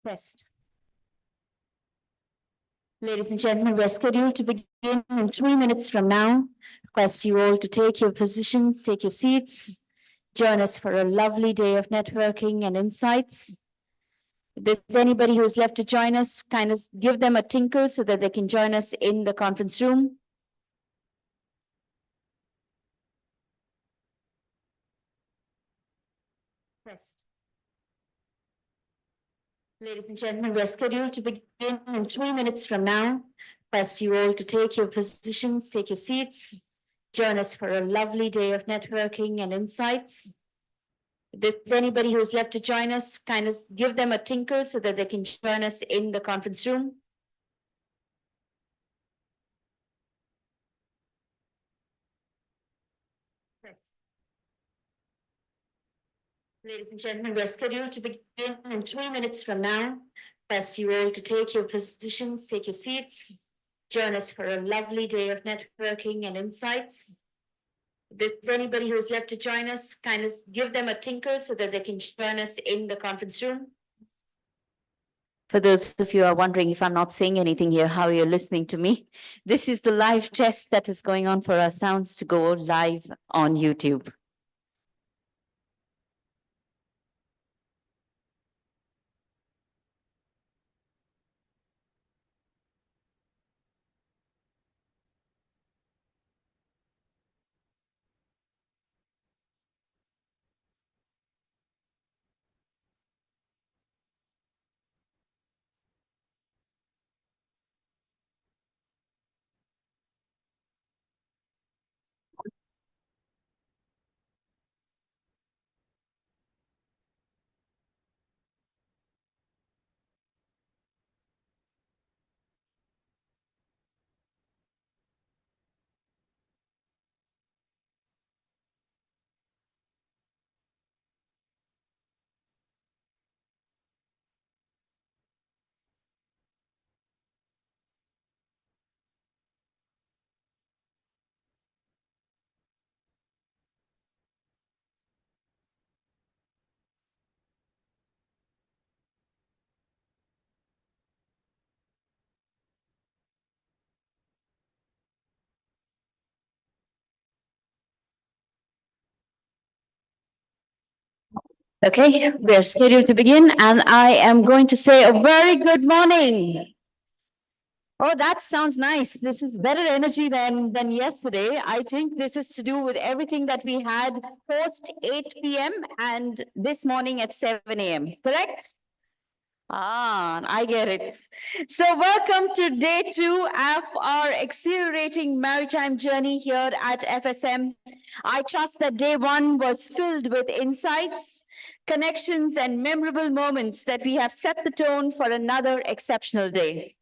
Test. Ladies and gentlemen, we're scheduled to begin in 3 minutes from now. Request you all to take your positions, take your seats. Join us for a lovely day of networking and insights. If there's anybody who's left to join us, kind of give them a tinkle so that they can join us in the conference room. Test. Ladies and gentlemen, we're scheduled to begin in 3 minutes from now. Request you all to take your positions, take your seats. Join us for a lovely day of networking and insights. If there's anybody who's left to join us, kind of give them a tinkle so that they can join us in the conference room. Test. Ladies and gentlemen, we're scheduled to begin in 3 minutes from now. Request you all to take your positions, take your seats. Join us for a lovely day of networking and insights. If there's anybody who's left to join us, kind of give them a tinkle so that they can join us in the conference room. For those of you who are wondering if I'm not saying anything here, how you're listening to me, this is the live test that is going on for our sounds to go live on YouTube. Okay, we are scheduled to begin, and I am going to say a very good morning. Oh, that sounds nice. This is better energy than yesterday. I think this is to do with everything that we had post 8 p.m. and this morning at 7 a.m. Correct? Ah, I get it. So welcome to day 2 of our exhilarating maritime journey here at FSM. I trust that day 1 was filled with insights, connections, and memorable moments that we have set the tone for another exceptional day.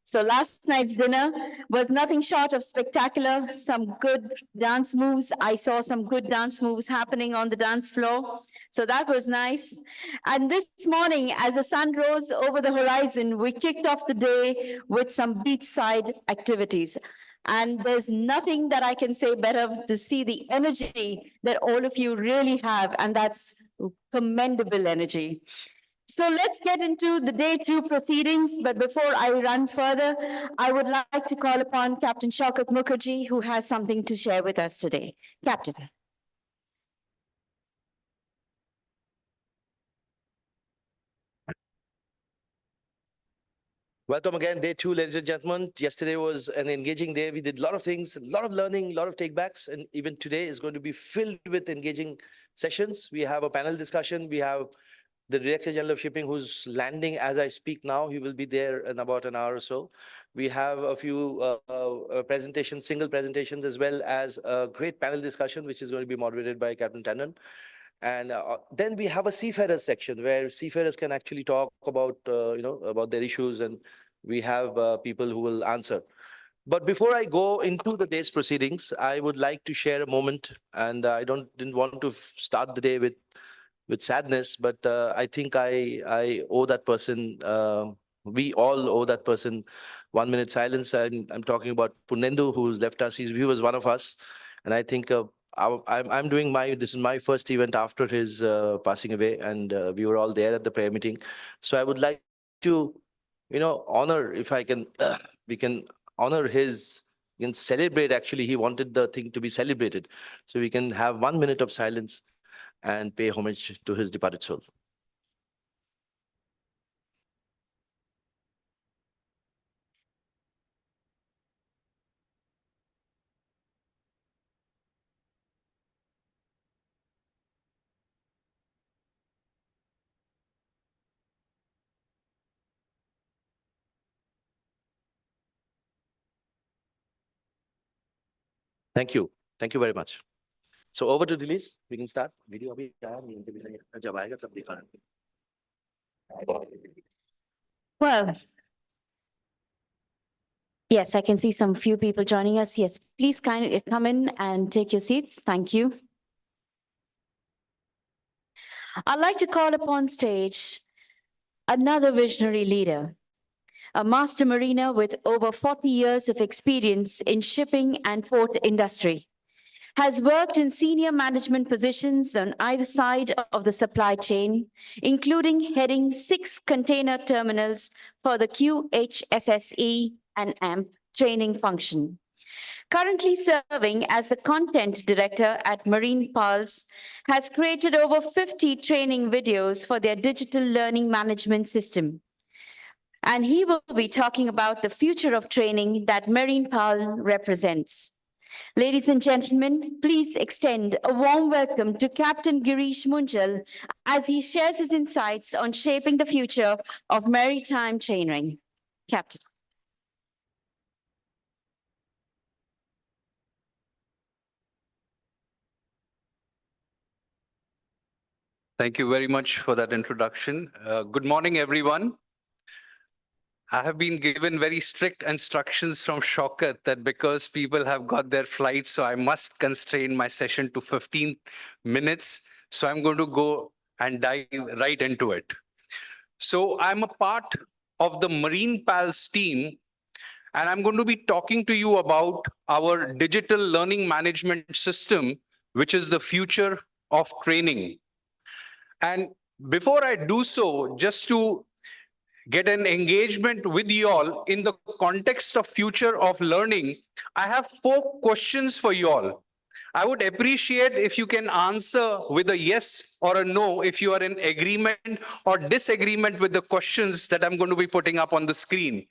So last night's dinner was nothing short of spectacular. Some good dance moves. I saw some good dance moves happening on the dance floor. So that was nice. And this morning, as the sun rose over the horizon, we kicked off the day with some beachside activities. And there's nothing that I can say better to see the energy that all of you really have, and that's commendable energy. So let's get into the day 2 proceedings. But before I run further, I would like to call upon Captain Shaukat Mukherjee, who has something to share with us today. Captain. Welcome again, day 2, ladies and gentlemen. Yesterday was an engaging day. We did a lot of things, a lot of learning, a lot of takebacks, and even today is going to be filled with engaging sessions. We have a panel discussion. We have the Director General of Shipping who's landing as I speak now. He will be there in about an hour or so. We have a few presentations, single presentations, as well as a great panel discussion, which is going to be moderated by Captain Tandon. And then we have a seafarers section where seafarers can actually talk about, about their issues, and we have people who will answer. But before I go into the day's proceedings, I would like to share a moment, and I didn't want to start the day with sadness, but I think I owe that person. We all owe that person 1 minute silence. I'm talking about Punendu, who's left us. He was one of us, and I think I'm doing this is my first event after his passing away, and we were all there at the prayer meeting. So I would like to, honor, if I can, we can honor his, we can celebrate. Actually, he wanted the thing to be celebrated. So we can have 1 minute of silence and pay homage to his departed soul. Thank you. Thank you very much. So over to Delise. We can start. Video अभी आया नहीं, अभी नहीं, जब आएगा तब दिखा रहे Well, yes, I can see some few people joining us. Yes, please kindly come in and take your seats. Thank you. I'd like to call upon stage another visionary leader, a master mariner with over 40 years of experience in shipping and port industry, has worked in senior management positions on either side of the supply chain, including heading 6 container terminals for the QHSSE and AMP training function. Currently serving as the content director at Marine Pulse, has created over 50 training videos for their digital learning management system. And he will be talking about the future of training that Marine Pulse represents. Ladies and gentlemen, please extend a warm welcome to Captain Girish Munjal as he shares his insights on shaping the future of maritime training. Captain. Thank you very much for that introduction. Good morning, everyone. I have been given very strict instructions from Shaukat that because people have got their flights, so I must constrain my session to 15 minutes. So I'm going to go and dive right into it. So I'm a part of the Marine Pals team, and I'm going to be talking to you about our digital learning management system, which is the future of training. And before I do so, just to get an engagement with you all in the context of future of learning, I have 4 questions for you all. I would appreciate if you can answer with a yes or a no if you are in agreement or disagreement with the questions that I'm going to be putting up on the screen.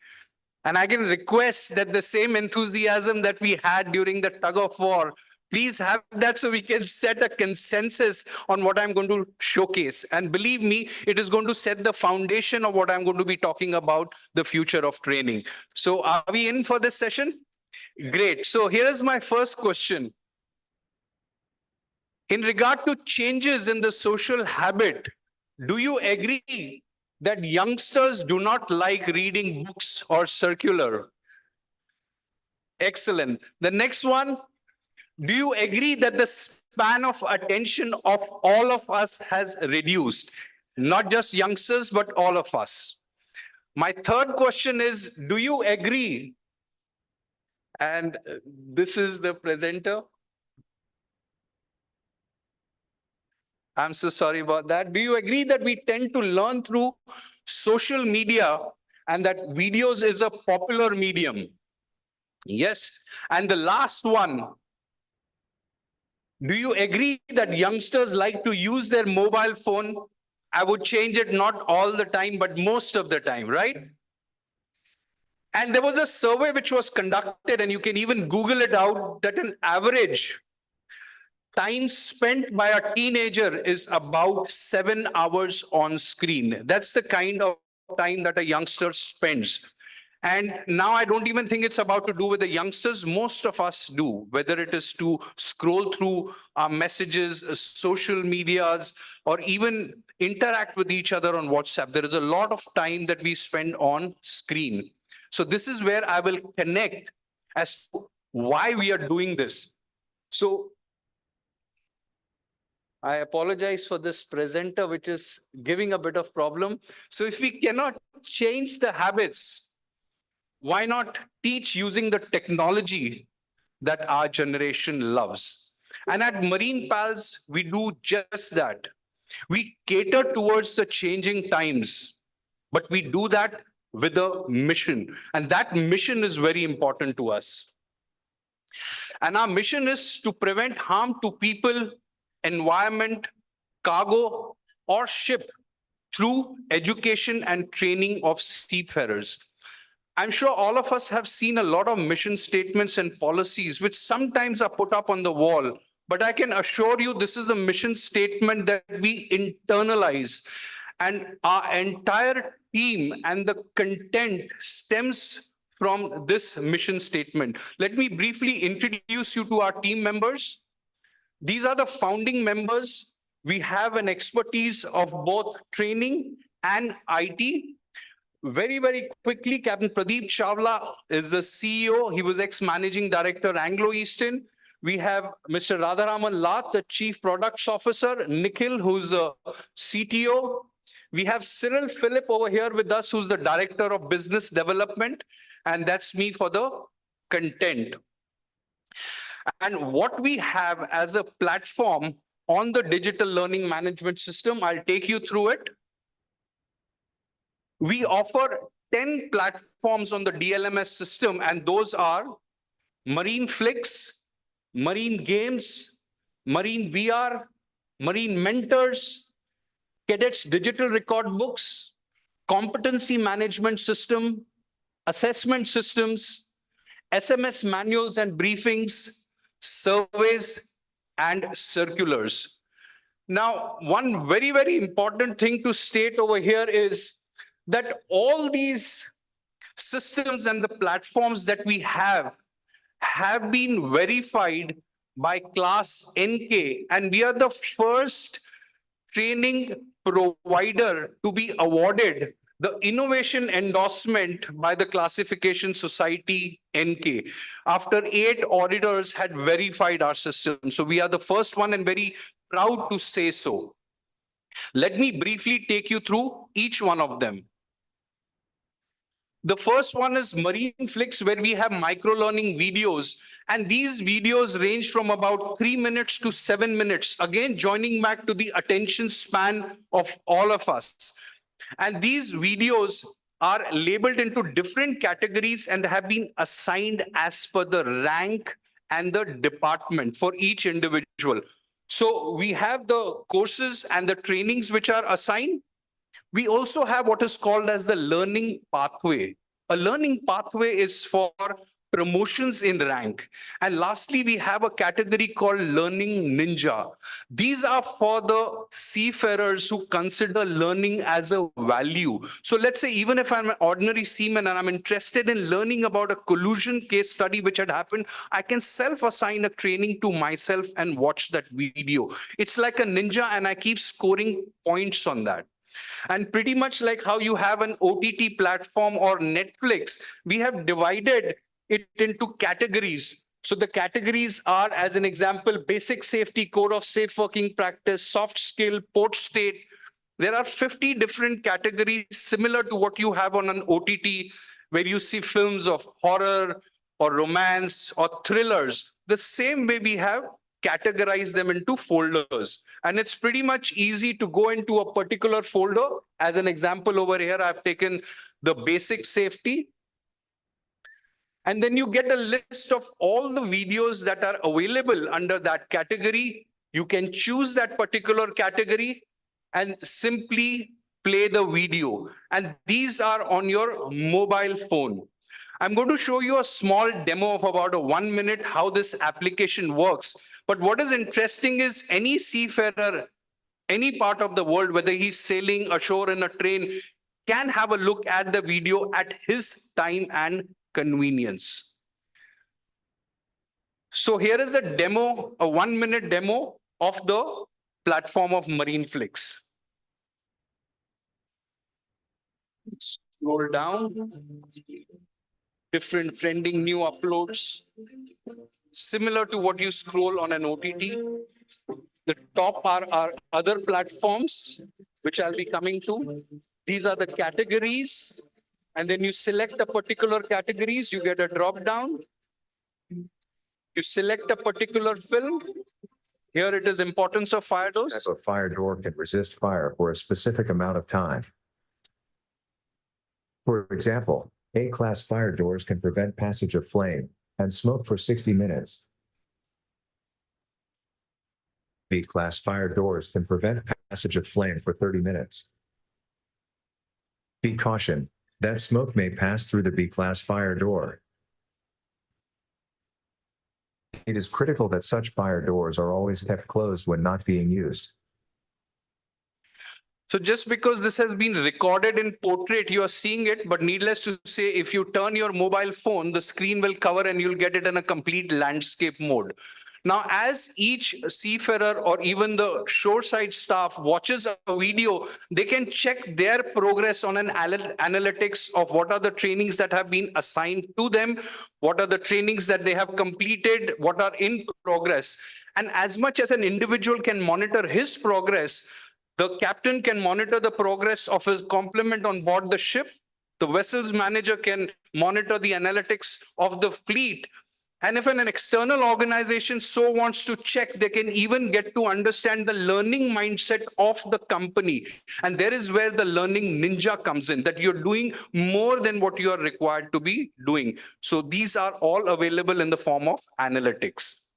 And I can request that the same enthusiasm that we had during the tug of war, please have that so we can set a consensus on what I'm going to showcase. And believe me, it is going to set the foundation of what I'm going to be talking about, the future of training. So are we in for this session? Great. So here is my first question. In regard to changes in the social habit, do you agree that youngsters do not like reading books or circular? Excellent. The next one, do you agree that the span of attention of all of us has reduced? Not just youngsters, but all of us. My third question is, do you agree? And this is the presenter. I'm so sorry about that. Do you agree that we tend to learn through social media and that videos is a popular medium? Yes. And the last one, do you agree that youngsters like to use their mobile phone? I would change it not all the time, but most of the time, right? And there was a survey which was conducted, and you can even Google it out, that an average time spent by a teenager is about 7 hours on screen. That's the kind of time that a youngster spends. And now I don't even think it's about to do with the youngsters. Most of us do, whether it is to scroll through our messages, social medias, or even interact with each other on WhatsApp. There is a lot of time that we spend on screen. So this is where I will connect as to why we are doing this. So I apologize for this presenter, which is giving a bit of problem. So if we cannot change the habits, why not teach using the technology that our generation loves? And at Marine Pals, we do just that. We cater towards the changing times. but we do that with a mission. And that mission is very important to us. And our mission is to prevent harm to people, environment, cargo, or ship through education and training of seafarers. I'm sure all of us have seen a lot of mission statements and policies, which sometimes are put up on the wall. But I can assure you, this is the mission statement that we internalize. And our entire team and the content stems from this mission statement. Let me briefly introduce you to our team members. These are the founding members. We have an expertise of both training and IT. Very, very quickly, Captain Pradeep Chawla is the CEO. He was ex-managing director, Anglo-Eastern. We have Mr. Radharaman Lath, the Chief Products Officer, Nikhil, who's the CTO. We have Cyril Philip over here with us, who's the Director of Business Development, and that's me for the content. And what we have as a platform on the digital learning management system, I'll take you through it. We offer 10 platforms on the DLMS system, and those are Marine Flix, Marine Games, Marine VR, Marine Mentors, Cadets Digital Record Books, Competency Management System, Assessment Systems, SMS manuals and briefings, surveys, and circulars. Now, one very, very important thing to state over here is that all these systems and the platforms that we have been verified by class NK, and we are the first training provider to be awarded the innovation endorsement by the Classification Society NK after 8 auditors had verified our system. So we are the first one and very proud to say so. Let me briefly take you through each one of them. The first one is Marine Flix, where we have micro-learning videos. And these videos range from about 3 minutes to 7 minutes. Again, joining back to the attention span of all of us. And these videos are labeled into different categories and have been assigned as per the rank and the department for each individual. So we have the courses and the trainings which are assigned. We also have what is called as the learning pathway. A learning pathway is for promotions in rank. And lastly, we have a category called Learning Ninja. These are for the seafarers who consider learning as a value. So let's say even if I'm an ordinary seaman and I'm interested in learning about a collusion case study which had happened, I can self-assign a training to myself and watch that video. It's like a ninja, and I keep scoring points on that. And pretty much like how you have an OTT platform or Netflix, we have divided it into categories. So the categories are, as an example, basic safety, code of safe working practice, soft skill, port state. There are 50 different categories similar to what you have on an OTT, where you see films of horror or romance or thrillers. The same way we have categorized them into folders. And it's pretty much easy to go into a particular folder. As an example over here, I've taken the basic safety. And then you get a list of all the videos that are available under that category. You can choose that particular category and simply play the video. And these are on your mobile phone. I'm going to show you a small demo of about a 1 minute how this application works. But what is interesting is any seafarer, any part of the world, whether he's sailing ashore in a train, can have a look at the video at his time and convenience. So here is a demo, a 1 minute demo of the platform of Marine Flix. Scroll down. Different trending new uploads. Similar to what you scroll on an OTT. The top are our other platforms, which I'll be coming to. These are the categories. And then you select a particular categories, you get a drop down. You select a particular film. Here it is importance of fire dose. A fire door can resist fire for a specific amount of time. For example, A-class fire doors can prevent passage of flame and smoke for 60 minutes. B-class fire doors can prevent passage of flame for 30 minutes. Be cautioned that smoke may pass through the B-class fire door. It is critical that such fire doors are always kept closed when not being used. So just because this has been recorded in portrait, you are seeing it, but needless to say, if you turn your mobile phone, the screen will cover and you'll get it in a complete landscape mode. Now, as each seafarer or even the shoreside staff watches a video, they can check their progress on an analytics of what are the trainings that have been assigned to them, what are the trainings that they have completed, what are in progress. And as much as an individual can monitor his progress, the captain can monitor the progress of his complement on board the ship. The vessel's manager can monitor the analytics of the fleet. And if an external organization so wants to check, they can even get to understand the learning mindset of the company. And there is where the learning ninja comes in, that you're doing more than what you are required to be doing. So these are all available in the form of analytics.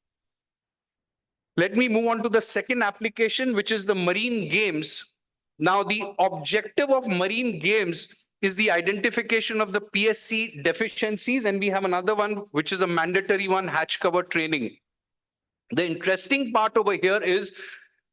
Let me move on to the second application, which is the marine games. Now, the objective of marine games is the identification of the PSC deficiencies, and we have another one, which is a mandatory one, hatch cover training. The interesting part over here is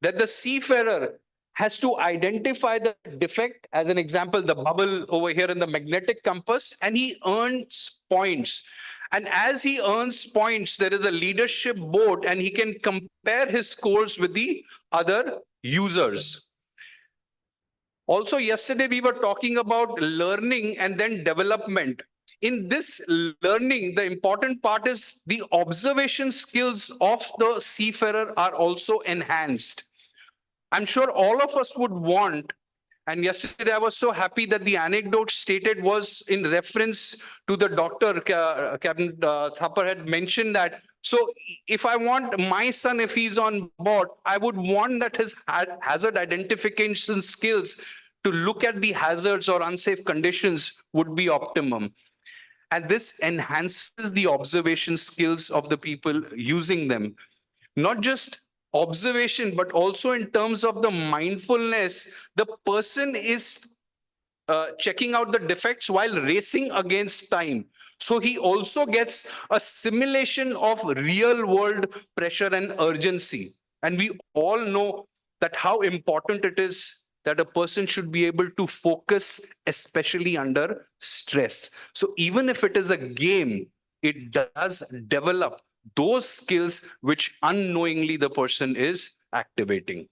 that the seafarer has to identify the defect, as an example, the bubble over here in the magnetic compass, and he earns points. And as he earns points, there is a leadership board and he can compare his scores with the other users. Also, yesterday we were talking about learning and then development. In this learning, the important part is the observation skills of the seafarer are also enhanced. I'm sure all of us would want, and yesterday I was so happy that the anecdote stated was in reference to the doctor. Captain Thapar had mentioned that. So if I want my son, if he's on board, I would want that his hazard identification skills to look at the hazards or unsafe conditions would be optimum. And this enhances the observation skills of the people using them. Not just observation, but also in terms of the mindfulness, the person is checking out the defects while racing against time. So he also gets a simulation of real world pressure and urgency. And we all know that how important it is that a person should be able to focus, especially under stress. So even if it is a game, it does develop those skills which unknowingly the person is activating.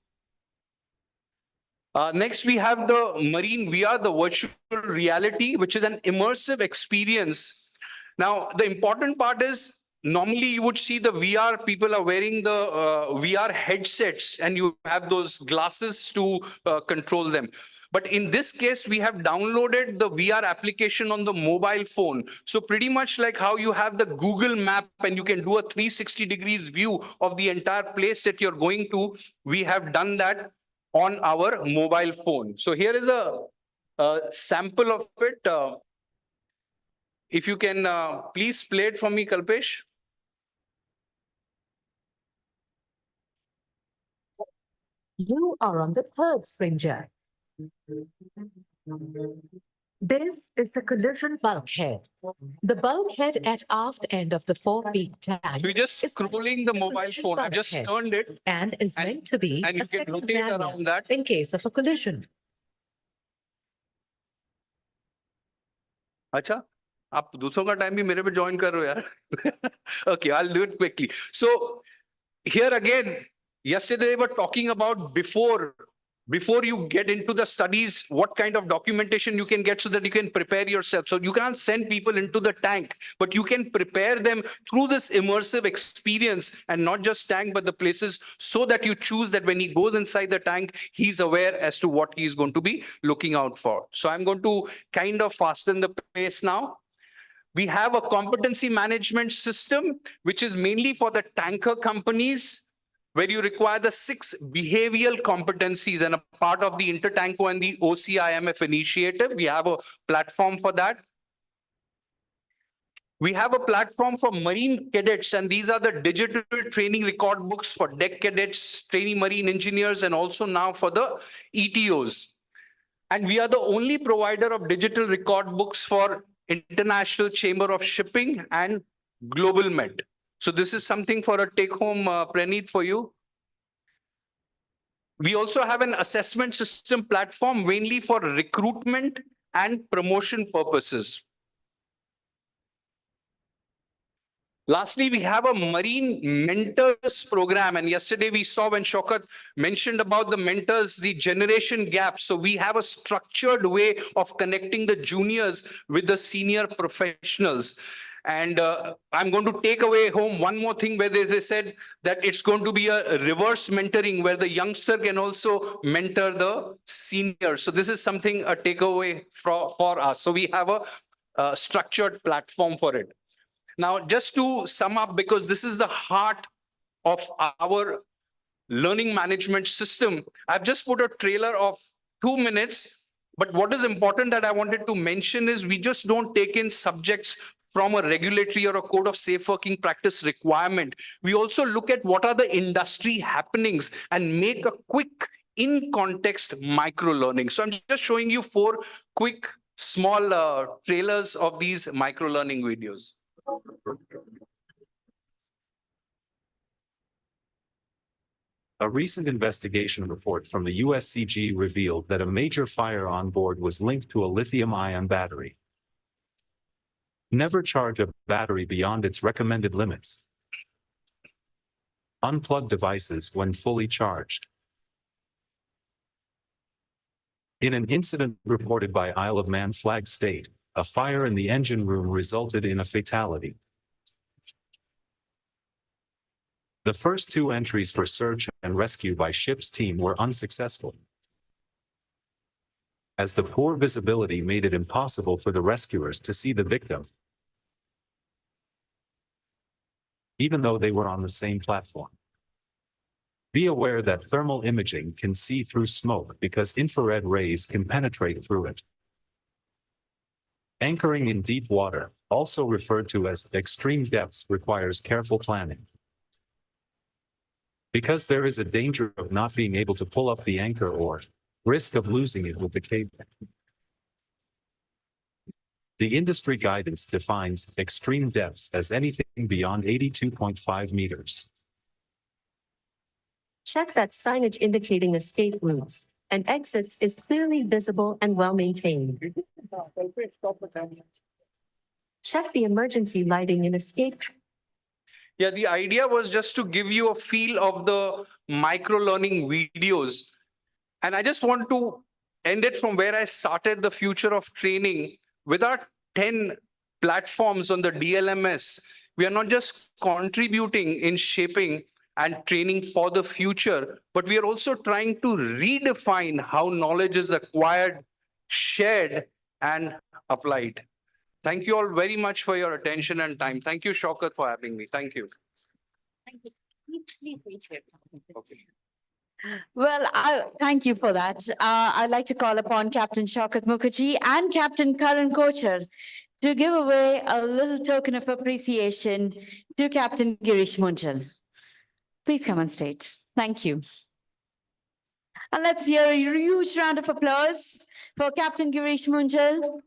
Next, we have the marine VR, the virtual reality, which is an immersive experience. Now, the important part is normally you would see the VR, people are wearing the VR headsets and you have those glasses to control them. But in this case, we have downloaded the VR application on the mobile phone. So pretty much like how you have the Google map and you can do a 360 degrees view of the entire place that you're going to, we have done that on our mobile phone. So here is a sample of it. If you can please play it for me, Kalpesh. You are on the third Stranger. This is the collision bulkhead. The bulkhead at aft end of the forepeak tank We're just is scrolling the mobile phone. I've just bulkhead turned it and is meant to be and you a can second rotate barrier around that. in case of a collision. Acha, आप दूसरों का time भी मेरे पे join कर रहे हो यार. Okay, I'll do it quickly. So here again, yesterday we were talking about before you get into the studies, what kind of documentation you can get so that you can prepare yourself. So you can't send people into the tank, but you can prepare them through this immersive experience, and not just tank, but the places, so that you choose that when he goes inside the tank, he's aware as to what he's going to be looking out for. So I'm going to kind of fasten the pace now. We have a competency management system, which is mainly for the tanker companies, where you require the 6 behavioral competencies and a part of the Intertanko and the OCIMF initiative. We have a platform for that. We have a platform for marine cadets, and these are the digital training record books for deck cadets, trainee marine engineers, and also now for the ETOs. And we are the only provider of digital record books for International Chamber of Shipping and Global Med. So this is something for a take-home, Praneeth, for you. We also have an assessment system platform mainly for recruitment and promotion purposes. Lastly, we have a marine mentors program. And yesterday we saw when Shaukat mentioned about the mentors, the generation gap. So we have a structured way of connecting the juniors with the senior professionals. And I'm going to take away home one more thing where they said that it's going to be a reverse mentoring where the youngster can also mentor the senior. So this is something, a takeaway for us. So we have a structured platform for it. Now, just to sum up, because this is the heart of our learning management system, I've just put a trailer of 2 minutes. But what is important that I wanted to mention is we just don't take in subjects from a regulatory or a code of safe working practice requirement. We also look at what are the industry happenings and make a quick in context micro learning. So I'm just showing you 4 quick small trailers of these micro learning videos. A recent investigation report from the USCG revealed that a major fire on board was linked to a lithium-ion battery. Never charge a battery beyond its recommended limits. Unplug devices when fully charged. In an incident reported by Isle of Man Flag State, a fire in the engine room resulted in a fatality. The first 2 entries for search and rescue by ship's team were unsuccessful, as the poor visibility made it impossible for the rescuers to see the victim, even though they were on the same platform. Be aware that thermal imaging can see through smoke because infrared rays can penetrate through it. Anchoring in deep water, also referred to as extreme depths, requires careful planning. Because there is a danger of not being able to pull up the anchor or risk of losing it with the cable. The industry guidance defines extreme depths as anything beyond 82.5 meters. Check that signage indicating escape routes and exits is clearly visible and well maintained. Check the emergency lighting in escape. Yeah, the idea was just to give you a feel of the micro learning videos. And I just want to end it from where I started the future of training. With our 10 platforms on the DLMS, we are not just contributing in shaping and training for the future, but we are also trying to redefine how knowledge is acquired, shared, and applied. Thank you all very much for your attention and time. Thank you, Shaukat, for having me. Thank you. Thank you. Please wait here. Okay. Well, thank you for that. I'd like to call upon Captain Shaukat Mukherjee and Captain Karan Kochar to give away a little token of appreciation to Captain Girish Munjal. Please come on stage. Thank you. And let's hear a huge round of applause for Captain Girish Munjal.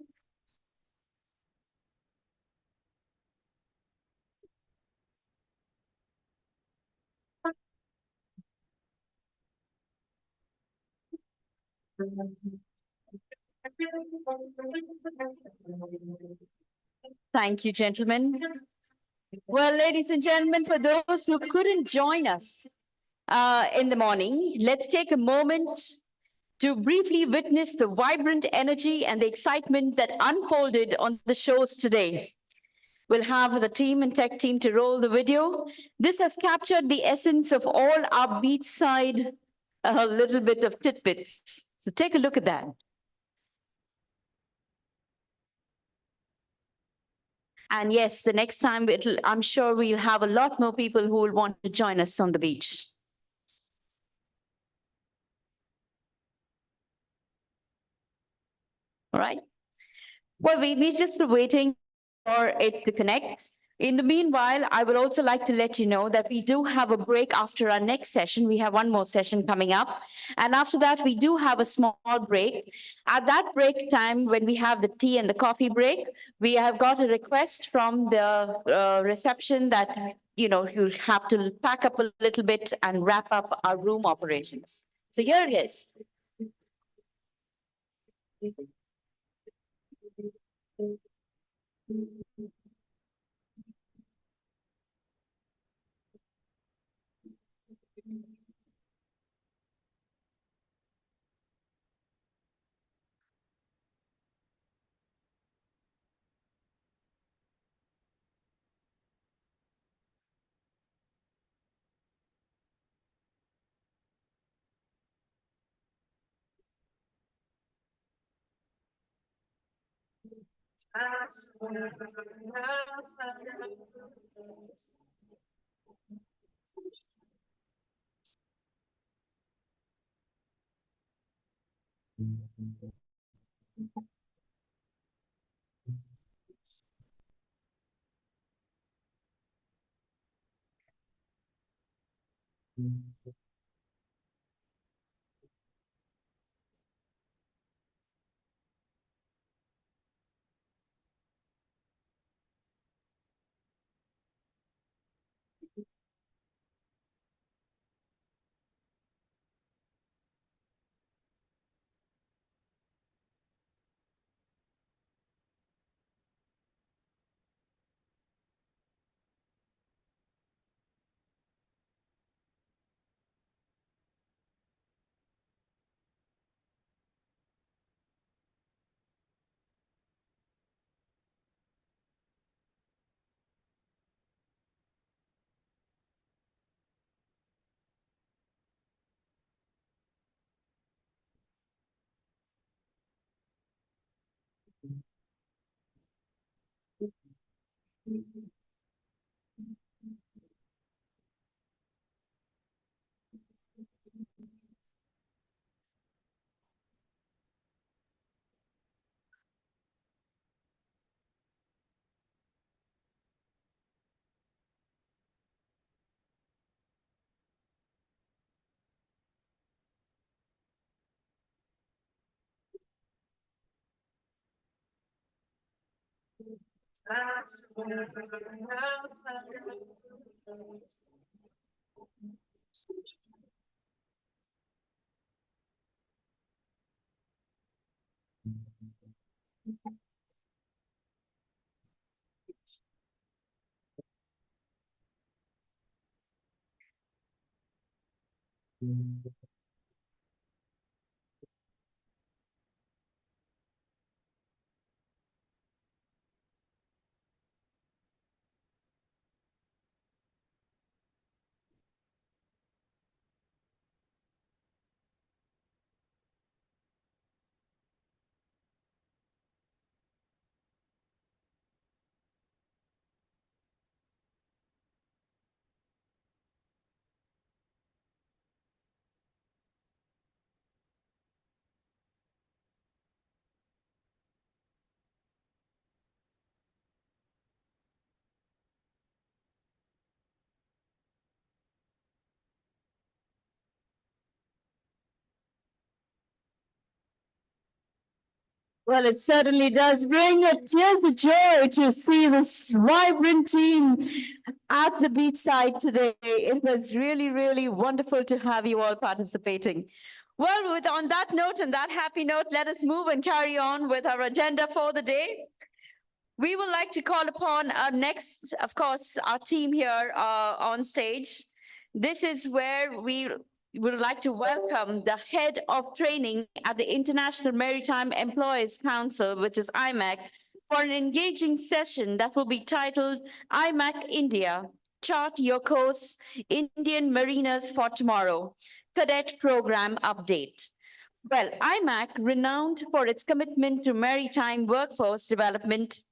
Thank you, gentlemen. Well, ladies and gentlemen, for those who couldn't join us in the morning, let's take a moment to briefly witness the vibrant energy and the excitement that unfolded on the shows today. We'll have the team and tech team to roll the video. This has captured the essence of all our beachside, a little bit of tidbits. So take a look at that. And yes, the next time I'm sure we'll have a lot more people who will want to join us on the beach. All right. Well, we're just waiting for it to connect. In the meanwhile, I would also like to let you know that we do have a break after our next session. We have one more session coming up. And after that, we do have a small break. At that break time, when we have the tea and the coffee break, we have got a request from the reception that, you have to pack up a little bit and wrap up our room operations. So here it is. Well, it certainly does bring a tears of joy to see this vibrant team at the beachside today. It was really, really wonderful to have you all participating. Well, on that note and that happy note, let us move and carry on with our agenda for the day. We would like to call upon our next, of course, our team here on stage. This is where we would like to welcome the head of training at the International Maritime Employees Council, which is IMEC, for an engaging session that will be titled IMEC India, Chart Your Course, Indian Mariners for Tomorrow, Cadet Program Update. Well, IMEC, renowned for its commitment to maritime workforce development,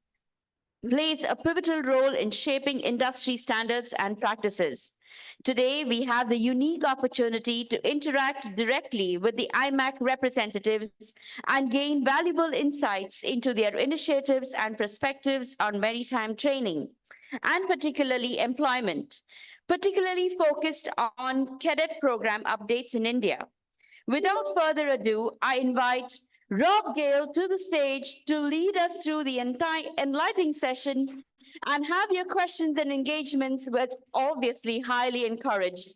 plays a pivotal role in shaping industry standards and practices. Today, we have the unique opportunity to interact directly with the IMEC representatives and gain valuable insights into their initiatives and perspectives on maritime training, and particularly employment, particularly focused on cadet program updates in India. Without further ado, I invite Rob Gale to the stage to lead us through the entire enlightening session, and have your questions and engagements with obviously highly encouraged.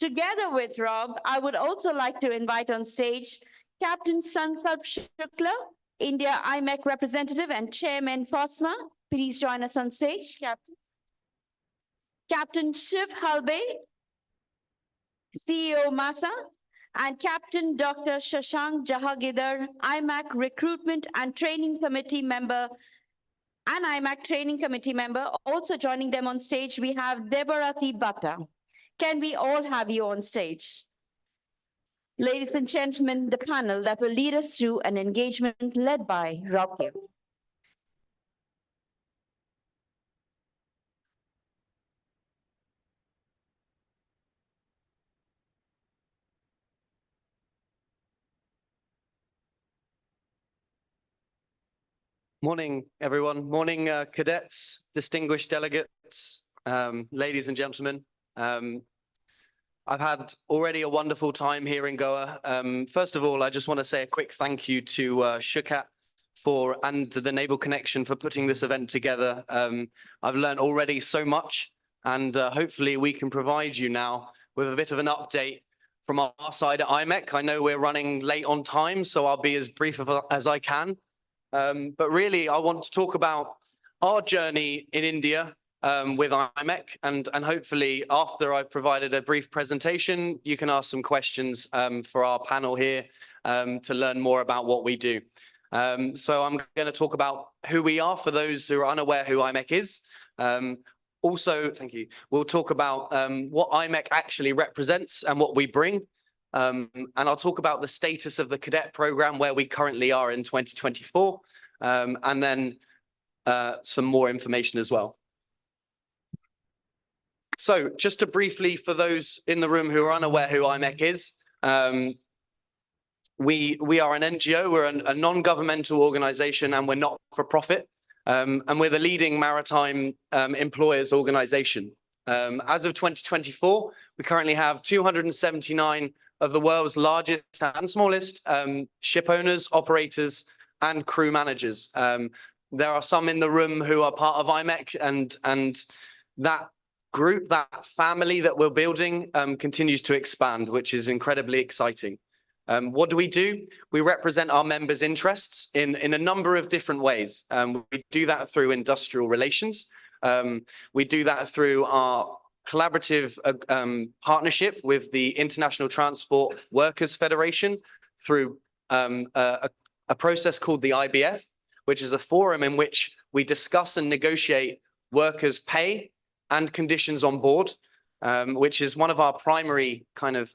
Together with Rob, I would also like to invite on stage Captain Sankalp Shukla, India IMEC representative and Chairman FOSMA. Please join us on stage, Captain. Captain Shiv Halbe, CEO MASA, and Captain Dr. Shashank Jahagidar, IMEC Recruitment and Training Committee member, and IMEC Training Committee member. Also joining them on stage, we have Debarati Bhatta. Can we all have you on stage? Ladies and gentlemen, the panel that will lead us through an engagement led by Rob Gale. Morning, everyone. Morning, cadets, distinguished delegates, ladies and gentlemen. I've had already a wonderful time here in Goa. First of all, I just want to say a quick thank you to Shukat and the Naval Connection for putting this event together. I've learned already so much, and hopefully we can provide you now with a bit of an update from our side at IMEC. I know we're running late on time, so I'll be as brief as I can. But really, I want to talk about our journey in India with IMEC, and hopefully after I've provided a brief presentation, you can ask some questions for our panel here to learn more about what we do. So I'm going to talk about who we are for those who are unaware who IMEC is. Also, thank you, we'll talk about what IMEC actually represents and what we bring. And I'll talk about the status of the cadet program, where we currently are in 2024, and then some more information as well. So just to briefly, for those in the room who are unaware who IMEC is, we are an NGO, we're a non-governmental organization, and we're not for profit, and we're the leading maritime employers organization. As of 2024, we currently have 279 of the world's largest and smallest ship owners, operators, and crew managers. There are some in the room who are part of IMEC, and that group, that family that we're building continues to expand, which is incredibly exciting. What do? We represent our members' interests in a number of different ways. We do that through industrial relations. We do that through our collaborative partnership with the International Transport Workers Federation, through a process called the IBF, which is a forum in which we discuss and negotiate workers' pay and conditions on board, which is one of our primary kind of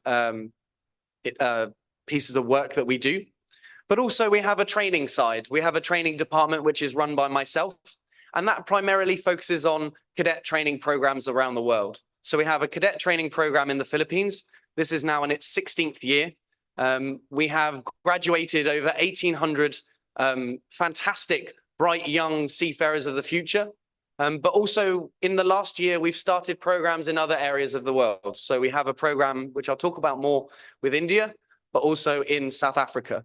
pieces of work that we do. But also we have a training side. We have a training department which is run by myself, and that primarily focuses on cadet training programs around the world. So we have a cadet training program in the Philippines. This is now in its 16th year. We have graduated over 1,800 fantastic, bright young seafarers of the future. But also in the last year, we've started programs in other areas of the world. So we have a program, which I'll talk about more, with India, but also in South Africa.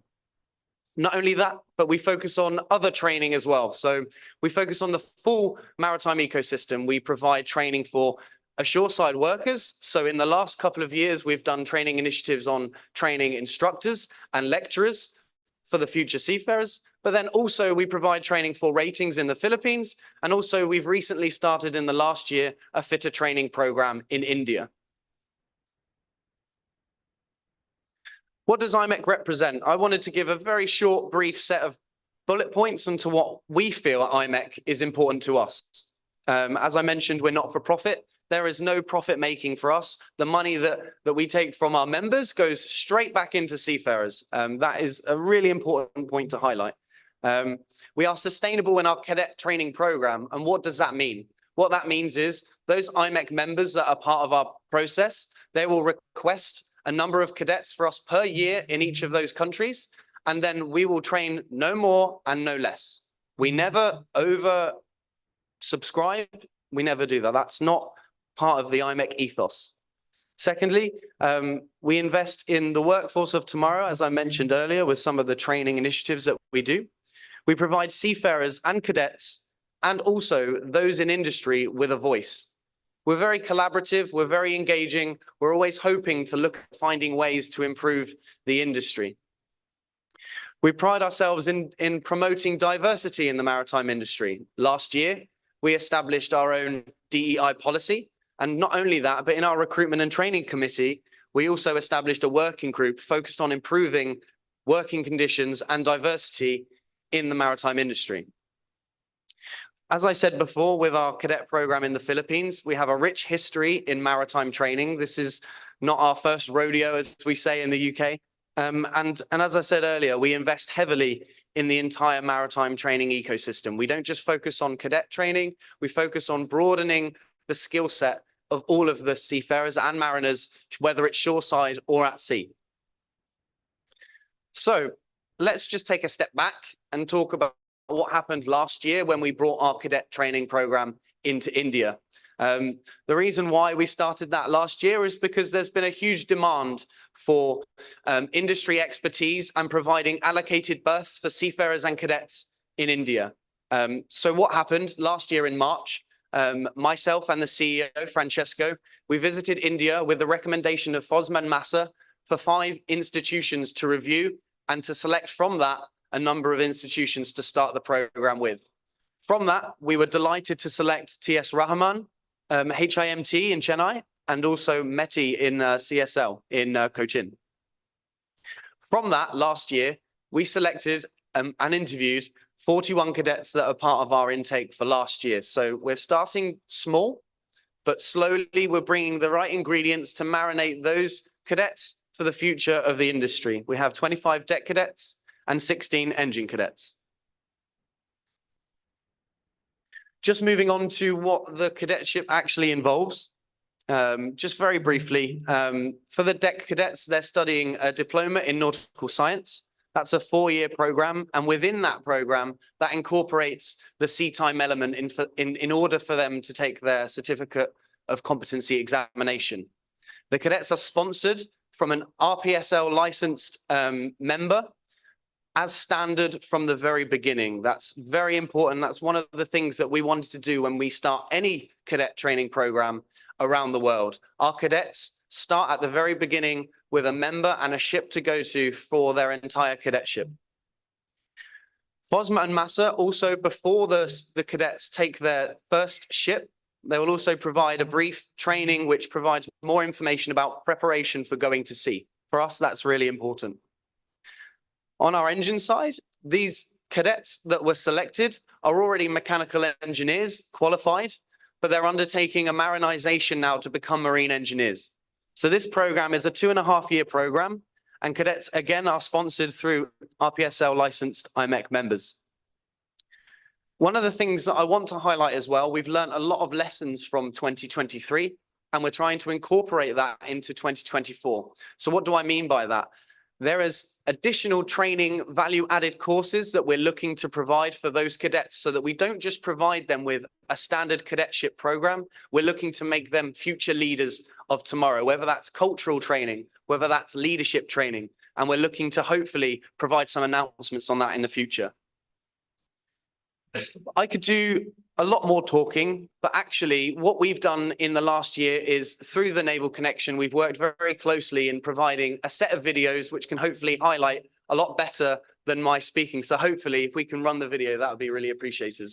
Not only that, but we focus on other training as well. So we focus on the full maritime ecosystem. We provide training for shoreside workers. So in the last couple of years, we've done training initiatives on training instructors and lecturers for the future seafarers. But then also we provide training for ratings in the Philippines. And also we've recently started in the last year a fitter training program in India. What does IMEC represent? I wanted to give a very short, brief set of bullet points into what we feel at IMEC is important to us. As I mentioned, we're not for profit. There is no profit making for us. The money that we take from our members goes straight back into seafarers. That is a really important point to highlight. We are sustainable in our cadet training program. And what does that mean? What that means is those IMEC members that are part of our process, they will request a number of cadets for us per year in each of those countries, and then we will train no more and no less. We never over subscribe. We never do that. That's not part of the IMEC ethos. Secondly, we invest in the workforce of tomorrow, as I mentioned earlier, with some of the training initiatives that we do. We provide seafarers and cadets, and also those in industry, with a voice. We're very collaborative, we're very engaging, we're always hoping to look at finding ways to improve the industry. We pride ourselves in promoting diversity in the maritime industry. Last year, we established our own DEI policy. And not only that, but in our recruitment and training committee, we also established a working group focused on improving working conditions and diversity in the maritime industry. As I said before, with our cadet program in the Philippines, we have a rich history in maritime training. This is not our first rodeo, as we say in the UK. And as I said earlier, we invest heavily in the entire maritime training ecosystem. We don't just focus on cadet training, we focus on broadening the skill set of all of the seafarers and mariners, whether it's shoreside or at sea. So let's just take a step back and talk about what happened last year when we brought our cadet training program into India. The reason why we started that last year is because there's been a huge demand for industry expertise and providing allocated berths for seafarers and cadets in India. So what happened last year in March? Myself and the CEO, Francesco, we visited India with the recommendation of FSM and Massa for 5 institutions to review and to select from that a number of institutions to start the program with. From that, we were delighted to select TS Rahman, HIMT in Chennai, and also METI in CSL in Cochin. From that, last year, we selected and interviewed 41 cadets that are part of our intake for last year. So we're starting small, but slowly we're bringing the right ingredients to marinate those cadets for the future of the industry. We have 25 deck cadets and 16 engine cadets. Just moving on to what the cadetship actually involves. Just very briefly, for the deck cadets, they're studying a diploma in nautical science. That's a 4-year program, and within that program, that incorporates the sea time element in order for them to take their certificate of competency examination. The cadets are sponsored from an RPSL licensed member as standard from the very beginning. That's very important. That's one of the things that we wanted to do when we start any cadet training program around the world. Our cadets start at the very beginning with a member and a ship to go to for their entire cadetship. FSM and Massa also, before the cadets take their first ship, they will also provide a brief training which provides more information about preparation for going to sea. For us, that's really important. On our engine side, these cadets that were selected are already mechanical engineers, qualified, but they're undertaking a marinization now to become marine engineers. So this program is a 2.5-year program, and cadets again are sponsored through RPSL licensed IMEC members. One of the things that I want to highlight as well, we've learned a lot of lessons from 2023, and we're trying to incorporate that into 2024. So what do I mean by that? There is additional training value-added courses that we're looking to provide for those cadets so that we don't just provide them with a standard cadetship program. We're looking to make them future leaders of tomorrow, whether that's cultural training, whether that's leadership training, and we're looking to hopefully provide some announcements on that in the future. I could do a lot more talking, but actually what we've done in the last year is through the Naval Connection, we've worked very closely in providing a set of videos which can hopefully highlight a lot better than my speaking. So hopefully if we can run the video, that would be really appreciated.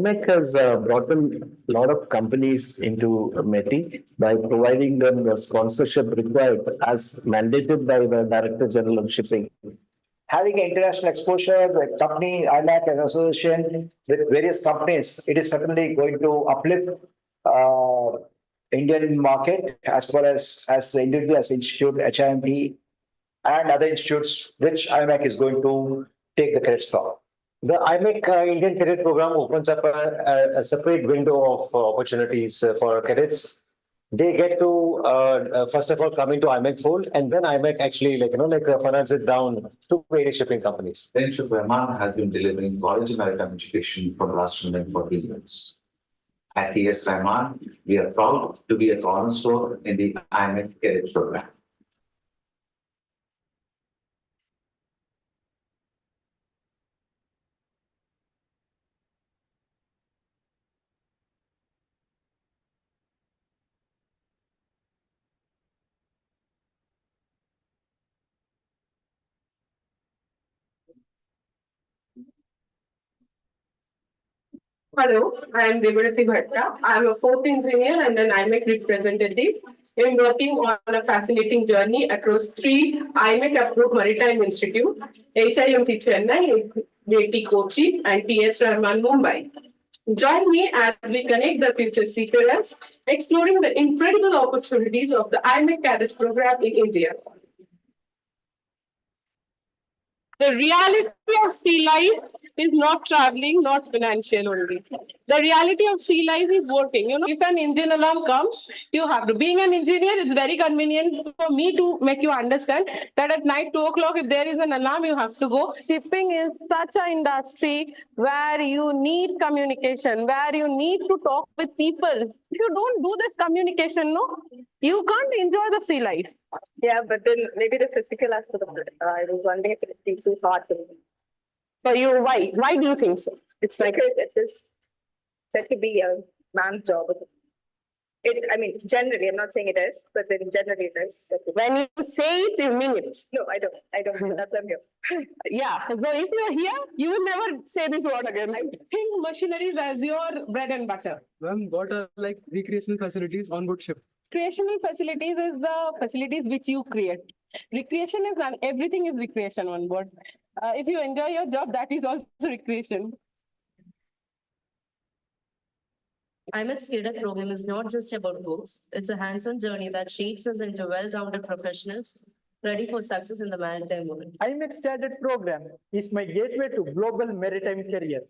IMEC has brought in a lot of companies into METI by providing them the sponsorship required as mandated by the Director General of Shipping. Having international exposure, the company, IMEC as association with various companies, it is certainly going to uplift Indian market as far as the individual as institute, HIMT, and other institutes which IMEC is going to take the credits from. The IMEC Indian Cadet Program opens up a separate window of opportunities for cadets. They get to first of all come into IMEC fold, and then IMEC actually funnels it down to various shipping companies. Friendship Rahman has been delivering college maritime education for the last 140 years. At TS Rahman, we are proud to be a cornerstone in the IMEC Cadet program. Hello, I am Devarati Bhatta. I am a fourth engineer and an IMEC representative. I am working on a fascinating journey across three IMEC approved maritime institute, HIMT Chennai, JT Kochi, and TS Rahman Mumbai. Join me as we connect the future seafarers, exploring the incredible opportunities of the IMEC Cadet program in India. The reality of sea life is not traveling, not financial only. The reality of sea life is working. If an engine alarm comes, you have to. Being an engineer, it's very convenient for me to make you understand that at night, 2 o'clock, if there is an alarm, you have to go. Shipping is such an industry where you need communication, where you need to talk with people. If you don't do this communication, you can't enjoy the sea life. Yeah, but then maybe the physical aspect of it. I was wondering if it's too hard for me. For you, why? Why do you think so? It's like it is said to be a man's job. Generally, I'm not saying it is, but then generally it is. When you say it, you mean it. No, I don't. That's why I'm here. Yeah. So if you're here, you will never say this word again. I think machineries as your bread and butter. Ma'am, what are like recreational facilities on board ship? Recreational facilities is the facilities which you create. Recreation is not everything is recreation on board. If you enjoy your job, that is also recreation. IMEC's Cadet program is not just about books. It's a hands-on journey that shapes us into well-rounded professionals ready for success in the maritime world. IMEC's Cadet program is my gateway to global maritime career.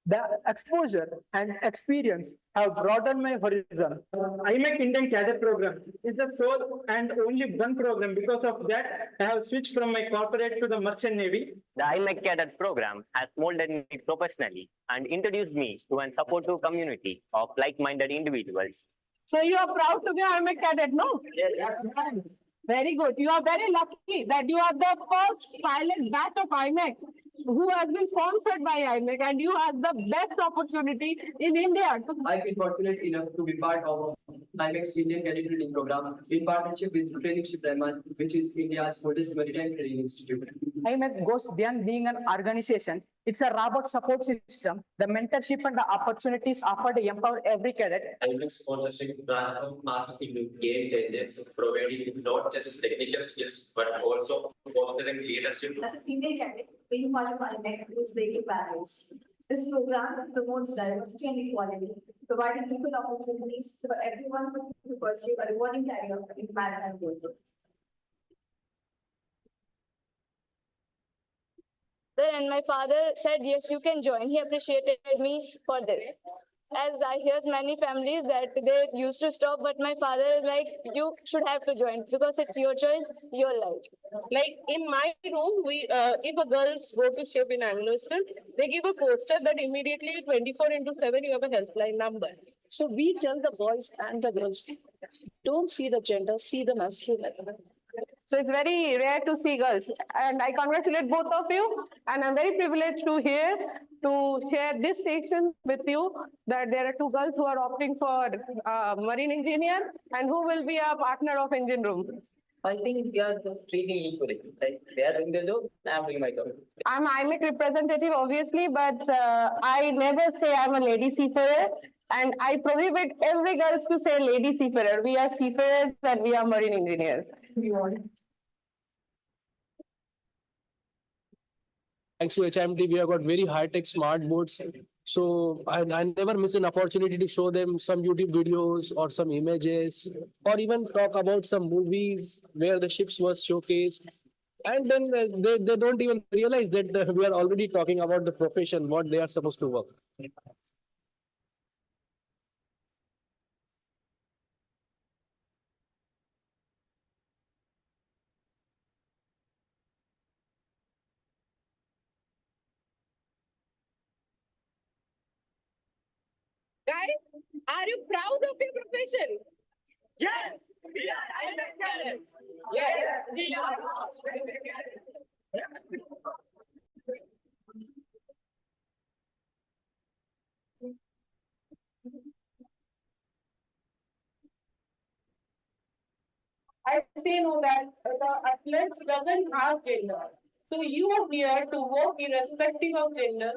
The exposure and experience have broadened my horizon. IMEC Indian Cadet Program is the sole and only one program. Because of that, I have switched from my corporate to the merchant navy. The IMEC Cadet Program has molded me professionally and introduced me to a supportive community of like-minded individuals. So you are proud to be IMEC Cadet, no? Yes. Very good. You are very lucky that you are the first pilot batch of IMEC who has been sponsored by IMEC, and you have the best opportunity in India. I've been fortunate enough to be part of IMEC's Indian Cadet Training Program in partnership with Training Ship Rahman, which is India's oldest maritime training institute. IMEC goes beyond being an organization. It's a robot support system. The mentorship and the opportunities offered empower every cadet. IMEC sponsorship transforms us into game changers, providing not just technical skills but also fostering leadership. As a female cadet, being part of IMEC is breaking barriers. This program promotes diversity and equality, providing equal opportunities for everyone to pursue a rewarding career in maritime world. And my father said, yes, you can join. He appreciated me for this. As I hear many families that they used to stop, but my father is like, you should have to join because it's your choice, your life. Like in my room, we if a girls go to ship in Anglo-Eastern, they give a poster that immediately 24/7 you have a helpline number. So we tell the boys and the girls, don't see the gender, see them as human. So it's very rare to see girls. And I congratulate both of you. And I'm very privileged to share this station with you that there are two girls who are opting for marine engineer and who will be a partner of engine room. I think we are just treating equally. Like they are doing their job, I am doing my job. I'm IMEC representative, obviously, but I never say I'm a lady seafarer. And I prohibit every girl to say lady seafarer. We are seafarers and we are marine engineers. Thanks to HMD, we have got very high-tech smart boats. So I never miss an opportunity to show them some YouTube videos or some images, or even talk about some movies where the ships was showcased. And then they don't even realize that we are already talking about the profession, what they are supposed to work. Guys, are you proud of your profession? Yes, we are IMEC cadets. Yes, we are IMEC cadets. I say no that the athletes doesn't have gender. So you are here to work irrespective of gender.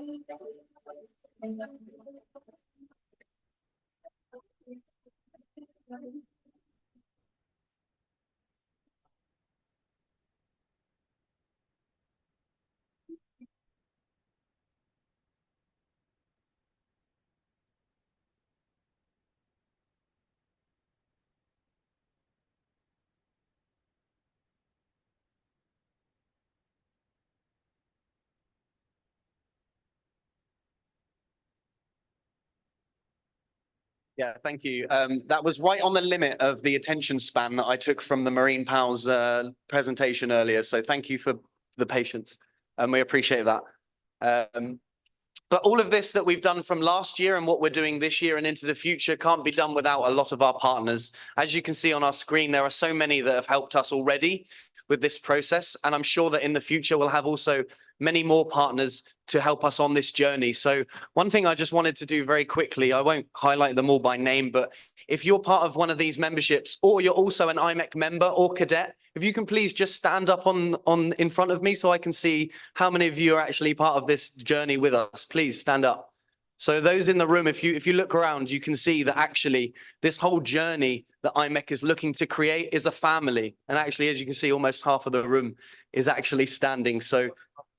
Yeah, thank you. That was right on the limit of the attention span that I took from the Marine Pals presentation earlier. So thank you for the patience. We appreciate that. But all of this that we've done from last year and what we're doing this year and into the future can't be done without a lot of our partners. As you can see on our screen, there are so many that have helped us already with this process. And I'm sure that in the future, we'll have also many more partners to help us on this journey. So one thing I just wanted to do very quickly, I won't highlight them all by name, but if you're part of one of these memberships or you're also an IMEC member or cadet, if you can please just stand up on in front of me so I can see how many of you are actually part of this journey with us. Please stand up. So those in the room, if you look around, you can see that actually this whole journey that IMEC is looking to create is a family. And actually, as you can see, almost half of the room is actually standing. So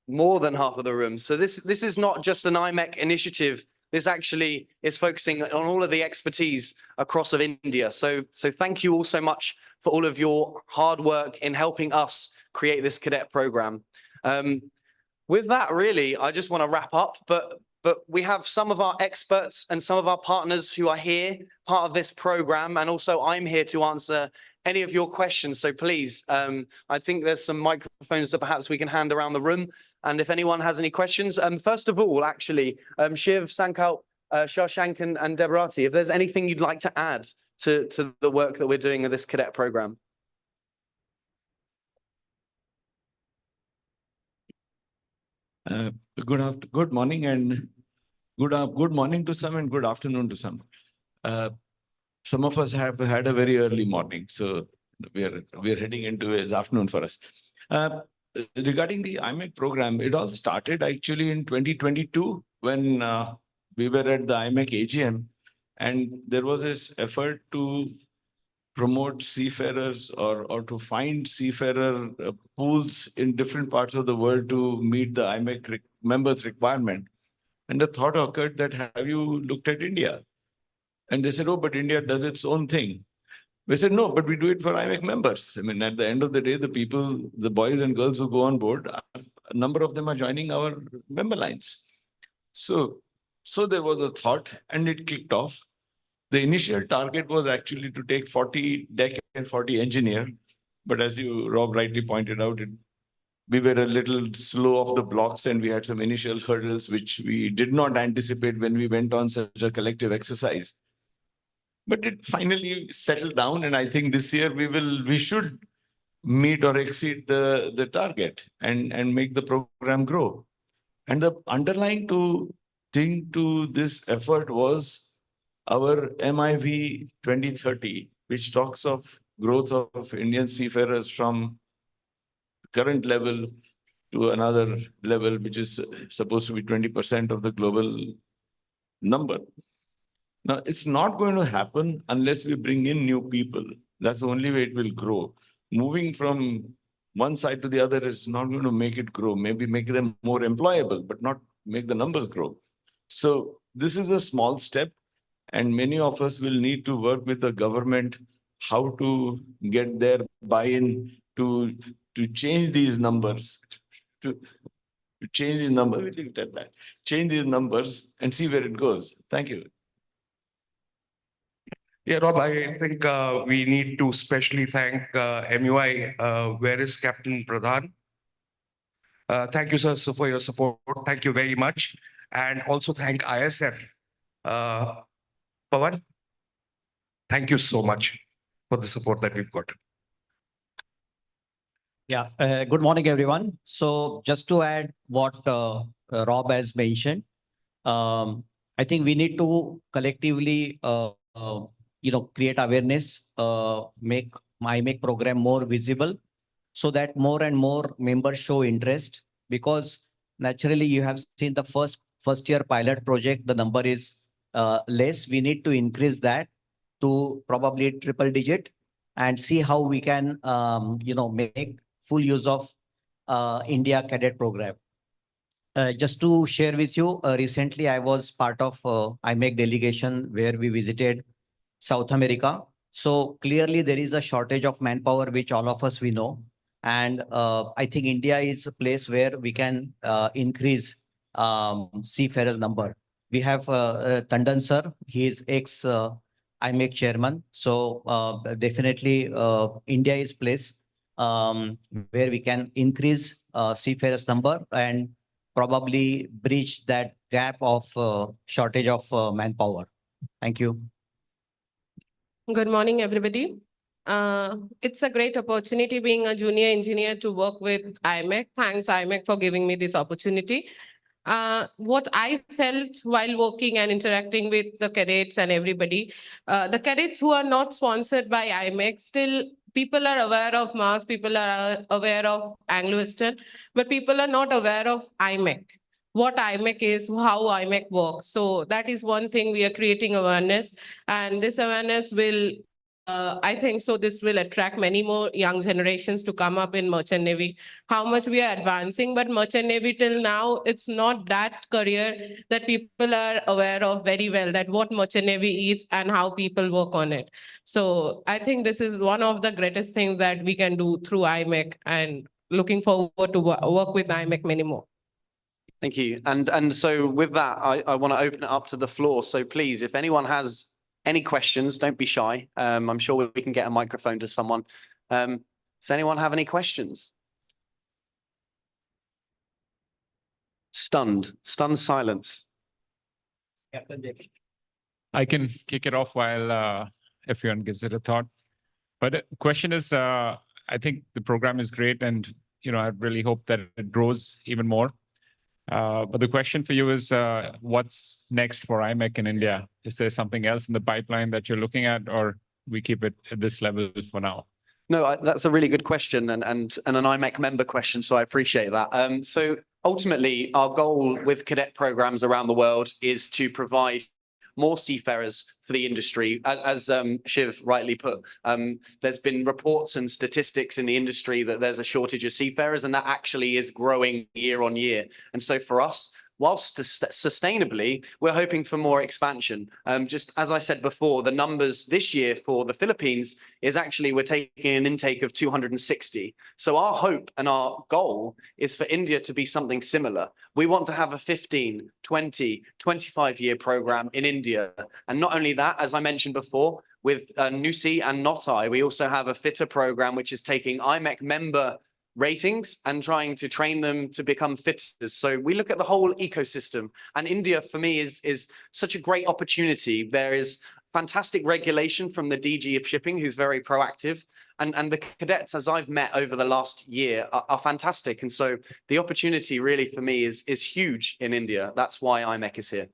more than half of the room. So this is not just an IMEC initiative. This actually is focusing on all of the expertise across of India. So thank you all so much for all of your hard work in helping us create this cadet program. With that, really, I just want to wrap up, but we have some of our experts and some of our partners who are here, part of this program, and also I'm here to answer any of your questions. So please, I think there's some microphones that perhaps we can hand around the room. And if anyone has any questions, first of all, actually, Shiv, Sankalp, Shashank and Debarati, if there's anything you'd like to add to the work that we're doing in this cadet program. Good morning and good morning to some and good afternoon to some. Some of us have had a very early morning, so we are heading into his afternoon for us. Regarding the IMEC program, it all started actually in 2022 when we were at the IMEC AGM, and there was this effort to promote seafarers or to find seafarer pools in different parts of the world to meet the IMEC members' requirement. And the thought occurred that, have you looked at India? And they said, oh, but India does its own thing. We said, no, but we do it for IMEC members. I mean, at the end of the day, the people, the boys and girls who go on board, a number of them are joining our member lines. So there was a thought and it kicked off. The initial target was actually to take 40 deck and 40 engineer. But as you, Rob, rightly pointed out, we were a little slow off the blocks and we had some initial hurdles which we did not anticipate when we went on such a collective exercise. But it finally settled down, and I think this year we should meet or exceed the target and make the program grow. And the underlying thing to this effort was our MIV 2030, which talks of growth of Indian seafarers from current level to another level, which is supposed to be 20% of the global number. Now, it's not going to happen unless we bring in new people. That's the only way it will grow. Moving from one side to the other is not going to make it grow, maybe make them more employable, but not make the numbers grow. So this is a small step, and many of us will need to work with the government how to get their buy-in to change these numbers, to change these numbers, change these numbers and see where it goes. Thank you. Yeah, Rob, I think we need to specially thank MUI. Where is Captain Pradhan? Thank you, sir, for your support. Thank you very much. And also thank ISF. Pawan, thank you so much for the support that we've got. Yeah, good morning, everyone. So just to add what Rob has mentioned, I think we need to collectively, create awareness, make IMEC program more visible so that more and more members show interest, because naturally you have seen the first year pilot project, the number is less. We need to increase that to probably triple digit and see how we can, make full use of India Cadet program. Just to share with you, recently I was part of IMEC delegation where we visited South America. So clearly there is a shortage of manpower, which all of us we know. And I think India is a place where we can increase seafarers number. We have Tandon sir, he is ex IMEC chairman. So definitely India is place where we can increase seafarers number and probably bridge that gap of shortage of manpower. Thank you. Good morning, everybody. It's a great opportunity being a junior engineer to work with IMEC. Thanks, IMEC, for giving me this opportunity. What I felt while working and interacting with the cadets and everybody, the cadets who are not sponsored by IMEC, still people are aware of marks, people are aware of Anglo-Western, but people are not aware of IMEC. What IMEC is, how IMEC works. So that is one thing we are creating awareness, and this awareness will, I think so this will attract many more young generations to come up in Merchant Navy. How much we are advancing, but Merchant Navy till now, it's not that career that people are aware of very well, that what Merchant Navy is and how people work on it. So I think this is one of the greatest things that we can do through IMEC, and looking forward to work with IMEC many more. Thank you. And so with that, I want to open it up to the floor. So please, if anyone has any questions, don't be shy. I'm sure we can get a microphone to someone. Does anyone have any questions? Stunned silence. I can kick it off while everyone gives it a thought. But the question is, I think the program is great, and I really hope that it grows even more. But the question for you is, what's next for IMEC in India? Is there something else in the pipeline that you're looking at, or we keep it at this level for now? No, that's a really good question, and an IMEC member question, so I appreciate that. So ultimately, our goal with cadet programs around the world is to provide more seafarers for the industry. As Shiv rightly put, there's been reports and statistics in the industry that there's a shortage of seafarers, and that actually is growing year on year. And so for us, whilst sustainably, we're hoping for more expansion. Just as I said before, the numbers this year for the Philippines is actually we're taking an intake of 260. So our hope and our goal is for India to be something similar. We want to have a 15, 20, 25-year program in India. And not only that, as I mentioned before, with NUSI and NOTI, we also have a fitter program, which is taking IMEC member ratings and trying to train them to become fitters. So we look at the whole ecosystem, and India for me is such a great opportunity. There is fantastic regulation from the DG of shipping, who's very proactive, and the cadets, as I've met over the last year, are fantastic. And so the opportunity really for me is huge in India. That's why IMEC is here.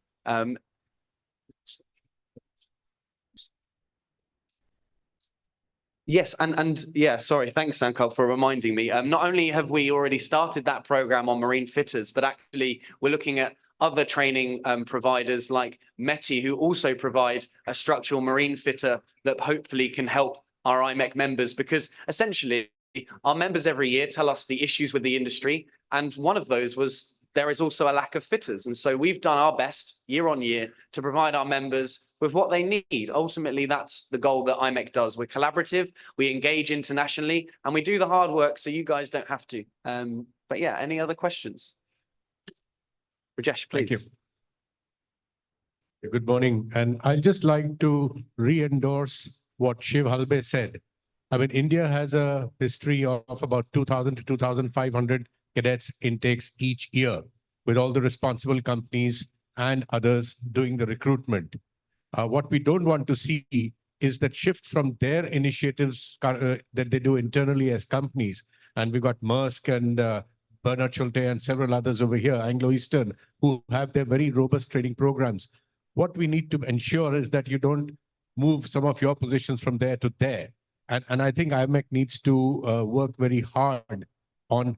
Yes, and yeah, sorry, thanks, Sankar, for reminding me. Not only have we already started that program on marine fitters, but actually we're looking at other training providers like METI, who also provide a structural marine fitter that hopefully can help our IMEC members, because essentially our members every year tell us the issues with the industry. And one of those was there is also a lack of fitters. And so we've done our best year on year to provide our members with what they need. Ultimately, that's the goal that IMEC does. We're collaborative, we engage internationally, and we do the hard work so you guys don't have to. But yeah, any other questions? Rajesh, please. Thank you. Good morning. And I'd just like to re-endorse what Shiv Halbe said. I mean, India has a history of about 2,000 to 2,500 cadets intakes each year, with all the responsible companies and others doing the recruitment. What we don't want to see is that shift from their initiatives that they do internally as companies. And we've got Maersk and Bernard Schulte and several others over here, Anglo-Eastern, who have their very robust training programs. What we need to ensure is that you don't move some of your positions from there to there. And I think IMEC needs to work very hard on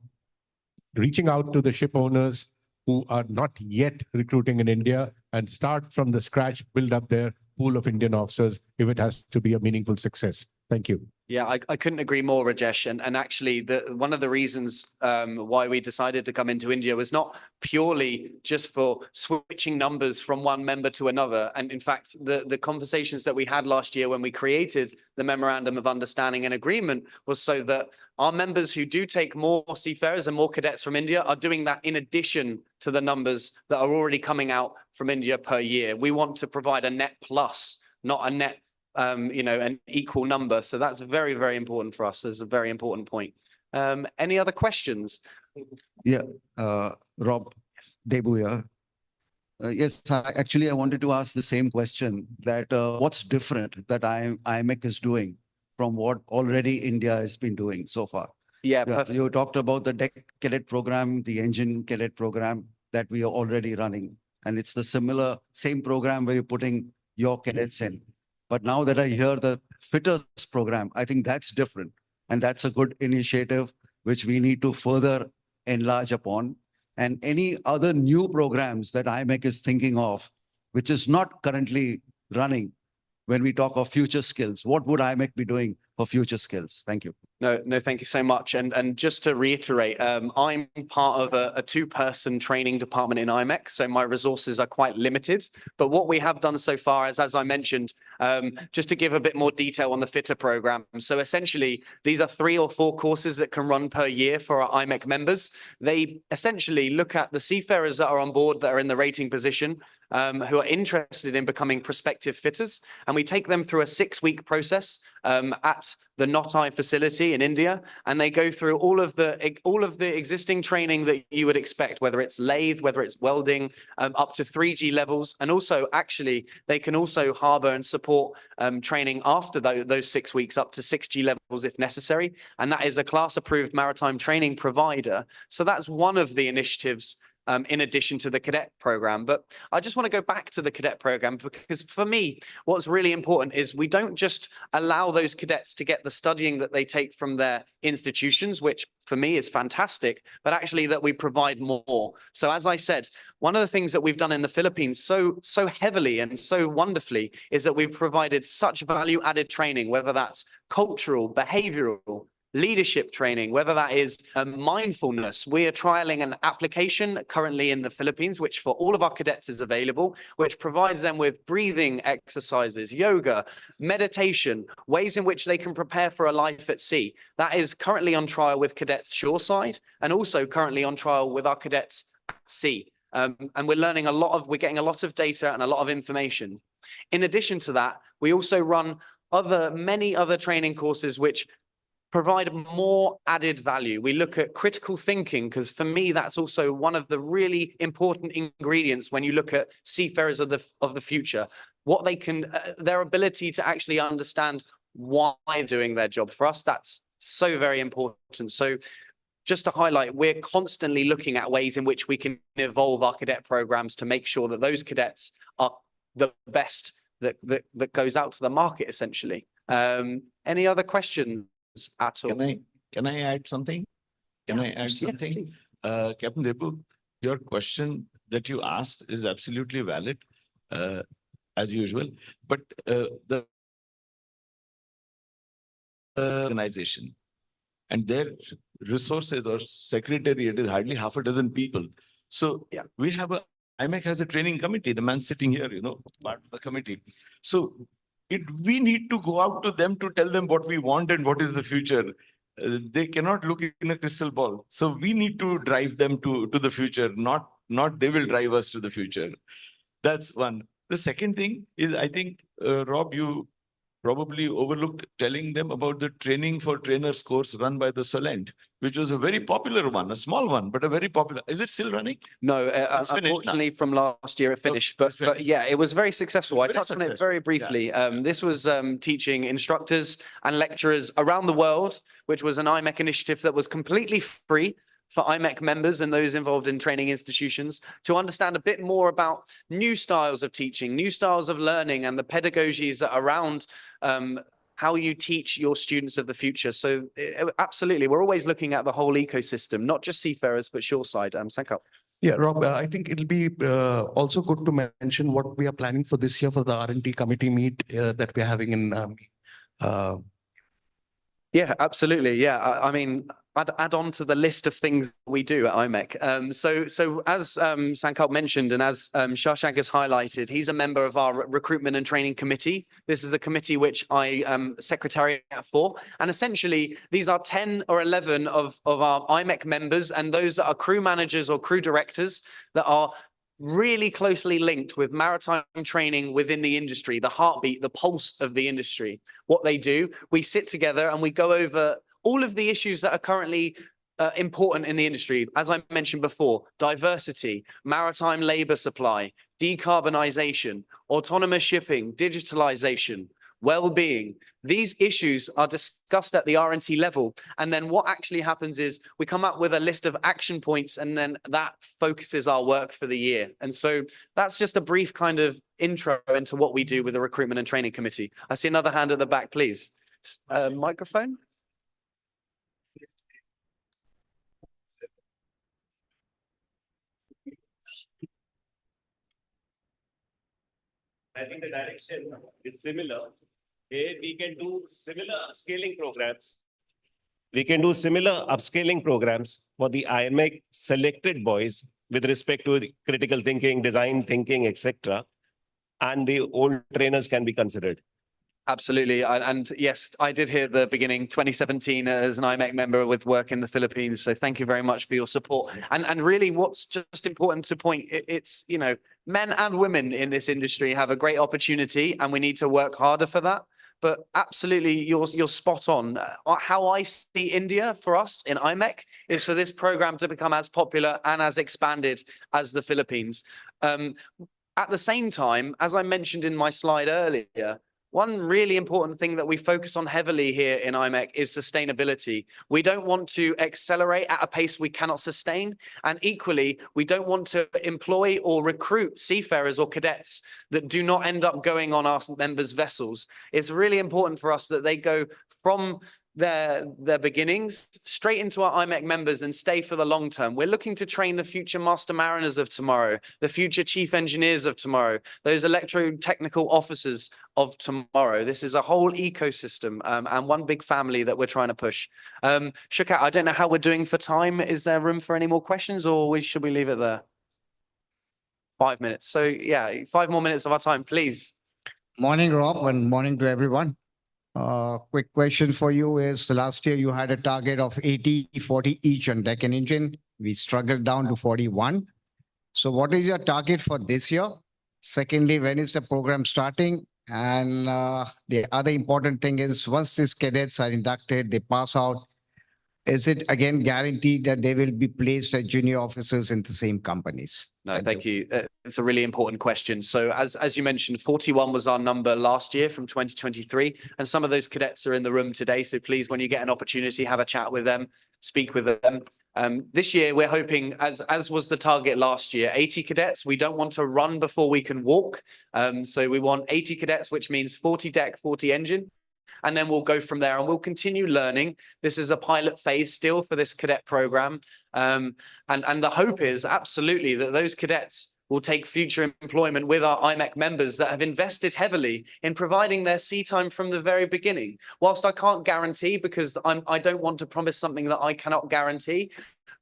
reaching out to the ship owners who are not yet recruiting in India and start from the scratch, build up their pool of Indian officers if it has to be a meaningful success. Thank you. Yeah, I couldn't agree more, Rajesh. And actually, one of the reasons why we decided to come into India was not purely just for switching numbers from one member to another. And in fact, the conversations that we had last year when we created the Memorandum of Understanding and Agreement was so that our members who do take more seafarers and more cadets from India are doing that in addition to the numbers that are already coming out from India per year. We want to provide a net plus, not a net an equal number. So that's very, very important for us. It's a very important point. Any other questions? Yeah, Rob, Debuya. Yes, actually, I wanted to ask the same question, that what's different that IMEC is doing from what already India has been doing so far? Yeah, perfect. You talked about the deck cadet program, the engine cadet program that we are already running. And it's the same program where you're putting your cadets in. But now that I hear the fitters program, I think that's different. And that's a good initiative, which we need to further enlarge upon. And any other new programs that IMEC is thinking of, which is not currently running, when we talk of future skills, what would IMEC be doing for future skills? Thank you. No, thank you so much. And just to reiterate, I'm part of a two-person training department in IMEC, so my resources are quite limited. But what we have done so far is, as I mentioned, just to give a bit more detail on the fitter program. So essentially, these are 3 or 4 courses that can run per year for our IMEC members. They essentially look at the seafarers that are on board that are in the rating position, who are interested in becoming prospective fitters. And we take them through a 6-week process at the Notai facility in India, and they go through all of the existing training that you would expect, whether it's lathe, whether it's welding, up to 3G levels. And also, actually, they can also harbor and support training after those 6 weeks up to 6G levels if necessary. And that is a class-approved maritime training provider. So that's one of the initiatives in addition to the cadet program. But I just want to go back to the cadet program, because for me, what's really important is we don't just allow those cadets to get the studying that they take from their institutions, which for me is fantastic, but actually that we provide more. So as I said, one of the things that we've done in the Philippines so heavily and so wonderfully is that we've provided such value-added training, whether that's cultural, behavioral, leadership training, whether that is mindfulness. We are trialing an application currently in the Philippines, which for all of our cadets is available, which provides them with breathing exercises, yoga, meditation, ways in which they can prepare for a life at sea. That is currently on trial with cadets shoreside, and also currently on trial with our cadets at sea. And we're learning we're getting a lot of data and a lot of information. In addition to that, we also run many other training courses which provide more added value. We look at critical thinking, because for me, that's also one of the really important ingredients when you look at seafarers of the future. What they can, their ability to actually understand why they're doing their job. For us, that's so very important. So just to highlight, we're constantly looking at ways in which we can evolve our cadet programs to make sure that those cadets are the best that goes out to the market, essentially. Any other questions at all? Can I add something? Can I add something? Captain Depu, your question that you asked is absolutely valid, as usual, but the organization and their resources or secretariat is hardly half a dozen people. So we have IMEC has a training committee, the man sitting here, part of the committee. So we need to go out to them to tell them what we want and what is the future. They cannot look in a crystal ball. So we need to drive them to the future, not they will drive us to the future. That's one. The second thing is, I think, Rob, you probably overlooked telling them about the training for trainers course run by the Solent, which was a very popular one, a small one, but a very popular. Is it still running? No, unfortunately from last year it finished, but yeah, it was very successful. I touched on it very briefly. This was teaching instructors and lecturers around the world, which was an IMEC initiative that was completely free for IMEC members and those involved in training institutions to understand a bit more about new styles of teaching, new styles of learning, and the pedagogies that are around how you teach your students of the future. So absolutely, we're always looking at the whole ecosystem, not just seafarers, but shoreside. Sankar. Yeah, Rob, I think it'll be also good to mention what we are planning for this year for the R&D committee meet that we're having in. Yeah, absolutely. Yeah, I mean, I'd add on to the list of things we do at IMEC. So as Sankalp mentioned, and as Shashank has highlighted, he's a member of our recruitment and training committee. This is a committee which I secretariat for. And essentially, these are 10 or 11 of our IMEC members and those that are crew managers or crew directors that are really closely linked with maritime training within the industry, the heartbeat, the pulse of the industry. What they do, we sit together and we go over all of the issues that are currently important in the industry. As I mentioned before, diversity, maritime labor supply, decarbonization, autonomous shipping, digitalization, well-being. These issues are discussed at the R&T level. And then what actually happens is we come up with a list of action points, and then that focuses our work for the year. And so that's just a brief kind of intro into what we do with the recruitment and training committee. I see another hand at the back, please. Microphone. I think the direction is similar. We can do similar upscaling programs. We can do similar upscaling programs for the IMEC selected boys with respect to critical thinking, design thinking, etc. And the old trainers can be considered. Absolutely. And yes, I did hear the beginning 2017 as an IMEC member with work in the Philippines. So thank you very much for your support. And really what's just important to point, it's, men and women in this industry have a great opportunity and we need to work harder for that. But absolutely, you're spot on. How I see India for us in IMEC is for this program to become as popular and as expanded as the Philippines. At the same time, as I mentioned in my slide earlier, one really important thing that we focus on heavily here in IMEC is sustainability. We don't want to accelerate at a pace we cannot sustain. And equally, we don't want to employ or recruit seafarers or cadets that do not end up going on our members' vessels. It's really important for us that they go from their beginnings straight into our IMEC members and stay for the long term. We're looking to train the future master mariners of tomorrow, the future chief engineers of tomorrow, those electrotechnical officers of tomorrow. This is a whole ecosystem and one big family that we're trying to push. Shukat, I don't know how we're doing for time. Is there room for any more questions or should we leave it there? 5 minutes. So yeah, 5 more minutes of our time, please. Morning, Rob, and morning to everyone. Quick question for you is last year you had a target of 80-40 each on deck and engine. We struggled down to 41. So what is your target for this year? Secondly, when is the program starting? And the other important thing is once these cadets are inducted, they pass out, is it again guaranteed that they will be placed as junior officers in the same companies? No, thank you. It's a really important question. So as you mentioned, 41 was our number last year from 2023. And some of those cadets are in the room today. So please, when you get an opportunity, have a chat with them, speak with them. This year, we're hoping, as was the target last year, 80 cadets. We don't want to run before we can walk. So we want 80 cadets, which means 40 deck, 40 engine. and then we'll go from there and we'll continue learning. This is a pilot phase still for this cadet program. And the hope is absolutely that those cadets will take future employment with our IMEC members that have invested heavily in providing their sea time from the very beginning. Whilst I can't guarantee, because I don't want to promise something that I cannot guarantee,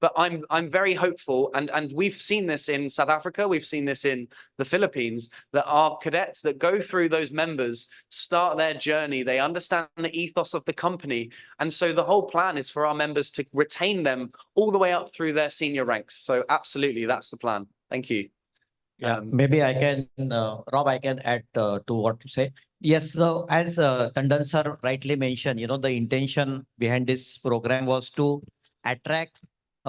but I'm very hopeful, and we've seen this in South Africa, we've seen this in the Philippines, that our cadets that go through those members start their journey, they understand the ethos of the company, and so the whole plan is for our members to retain them all the way up through their senior ranks. So absolutely, that's the plan. Thank you. Yeah, maybe I can, Rob, I can add to what you say. Yes, so as Tandon sir rightly mentioned, the intention behind this program was to attract